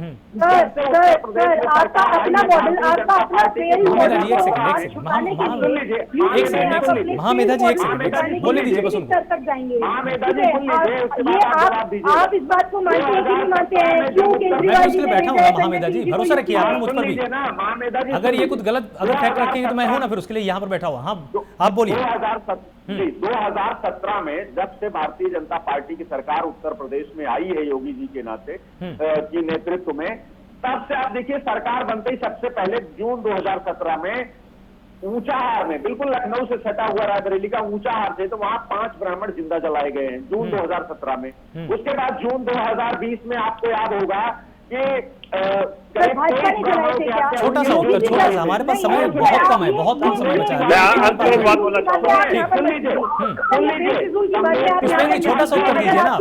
महामेधा जी एक सेकंड बोले दीजिए, बस उनको। महामेधा जी सुन लीजिए, उसके बाद आप जवाब दीजिए। आप इस बात को मानते हैं कि नहीं मानते हैं? क्यों केजरीवाल जी बैठा हूँ महामेधा जी, भरोसा रखिए आप मुझ पर भी। महामेधा जी, अगर ये कुछ गलत अगर फैक्ट रखेंगे तो मैं हूं ना फिर उसके लिए यहाँ पर बैठा हुआ। हाँ आप बोलिए। 2017 में जब से भारतीय जनता पार्टी की सरकार उत्तर प्रदेश में आई है योगी जी के नाते की नेतृत्व में, तब से आप देखिए सरकार बनते ही सबसे पहले जून 2017 में ऊंचाहार में, बिल्कुल लखनऊ से सटा हुआ रायबरेली का ऊंचाहार से, तो वहां 5 ब्राह्मण जिंदा जलाए गए हैं जून 2017 में। उसके बाद जून 2020 में आपको याद होगा कि छोटा सा उत्तर, छोटा सा, हमारे पास समय बहुत कम है, बहुत कम समय बचा है। बात बोलना चाहूंगा। छोटा सा उत्तर दीजिए ना।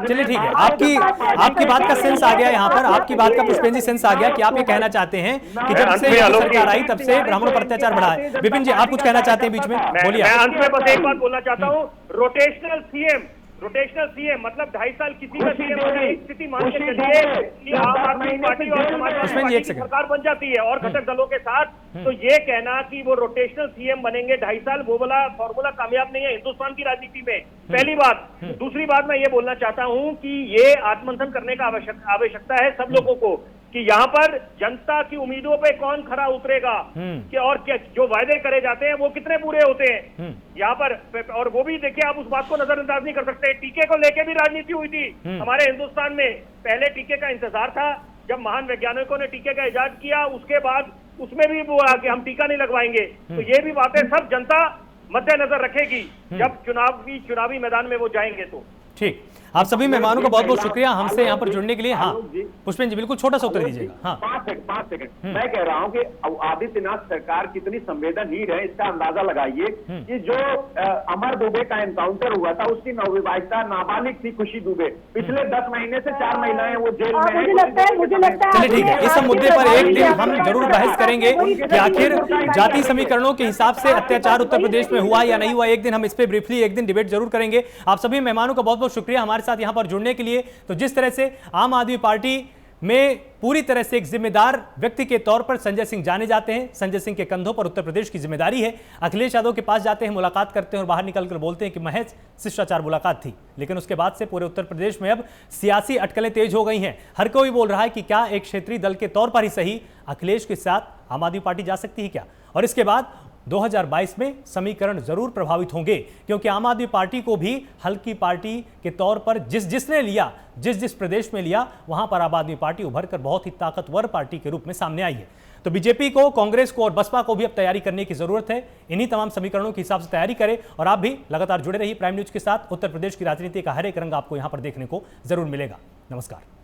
चलिए ठीक है, आपकी बात का सेंस आ गया यहाँ पर, आपकी बात का पुष्पेंद्र जी सेंस आ गया कि आप ये कहना चाहते हैं कि जब से सरकार आई तब से ब्राह्मणों पर अत्याचार बढ़ा है। विपिन जी, आप कुछ कहना चाहते हैं बीच में, बोलिए। मैं अंत में बस एक बात बोलना चाहता हूँ। रोटेशनल सीएम, रोटेशनल सीएम मतलब 2.5 साल किसी का सीएम एक स्थिति मान के चलिए कि आम आदमी पार्टी और समाजवादी पार्टी की सरकार बन जाती है और घटक दलों के साथ, तो ये कहना कि वो रोटेशनल सीएम बनेंगे 2.5 साल, वो वाला फॉर्मूला कामयाब नहीं है हिंदुस्तान की राजनीति में, पहली बात। दूसरी बात मैं ये बोलना चाहता हूं कि ये आत्ममंथन करने का आवश्यकता है सब लोगों को कि यहाँ पर जनता की उम्मीदों पे कौन खरा उतरेगा कि और क्या जो वायदे करे जाते हैं वो कितने पूरे होते हैं यहाँ पर। और वो भी देखिए, आप उस बात को नजरअंदाज नहीं कर सकते, टीके को लेके भी राजनीति हुई थी हमारे हिंदुस्तान में। पहले टीके का इंतजार था, जब महान वैज्ञानिकों ने टीके का इजाद किया उसके बाद उसमें भी वो कि हम टीका नहीं लगवाएंगे। तो ये भी बातें सब जनता मद्देनजर रखेगी जब चुनावी मैदान में वो जाएंगे। तो ठीक, आप सभी मेहमानों का बहुत बहुत शुक्रिया हमसे यहाँ पर जुड़ने के लिए। हाँ पुष्पेंद्र जी, बिल्कुल छोटा सा उत्तर दीजिएगा। हाँ 5 सेकंड मैं कह रहा हूँ कि आदित्यनाथ सरकार कितनी संवेदनहीन है इसका अंदाजा लगाइए कि जो अमर दुबे का एनकाउंटर हुआ था उसकी नवविवाहिता नाबालिग थी खुशी दुबे, पिछले 10 महीने से 4 महिलाएं वो जेल में। मुझे लगता है चलिए ठीक है, इस मुद्दे पर एक दिन हम जरूर बहस करेंगे कि आखिर जाति समीकरणों के हिसाब से अत्याचार उत्तर प्रदेश में हुआ या नहीं हुआ। एक दिन हम इस पे ब्रीफली एक दिन डिबेट जरूर करेंगे। आप सभी मेहमानों का बहुत बहुत शुक्रिया हमारे साथ यहां पर जुड़ने के लिए। तो जिस तरह से आम आदमी पार्टी में पूरी तरह से एक जिम्मेदार व्यक्ति के तौर पर संजय सिंह जाने जाते हैं, संजय सिंह के कंधों पर उत्तर प्रदेश की जिम्मेदारी है। अखिलेश यादव के पास जाते हैं, मुलाकात करते हैं और बाहर निकलकर बोलते हैं कि महज शिष्टाचार मुलाकात थी। लेकिन उसके बाद से पूरे उत्तर प्रदेश में अब सियासी अटकलें तेज हो गई हैं। हर कोई बोल रहा है कि क्या एक क्षेत्रीय दल के तौर पर ही सही अखिलेश के साथ आम आदमी पार्टी जा सकती है क्या। और इसके बाद 2022 में समीकरण जरूर प्रभावित होंगे, क्योंकि आम आदमी पार्टी को भी हल्की पार्टी के तौर पर जिसने लिया, जिस प्रदेश में लिया, वहां पर आम आदमी पार्टी उभर कर बहुत ही ताकतवर पार्टी के रूप में सामने आई है। तो बीजेपी को, कांग्रेस को और बसपा को भी अब तैयारी करने की जरूरत है। इन्हीं तमाम समीकरणों के हिसाब से तैयारी करें और आप भी लगातार जुड़े रहिए प्राइम न्यूज के साथ। उत्तर प्रदेश की राजनीति का हर एक रंग आपको यहां पर देखने को जरूर मिलेगा। नमस्कार।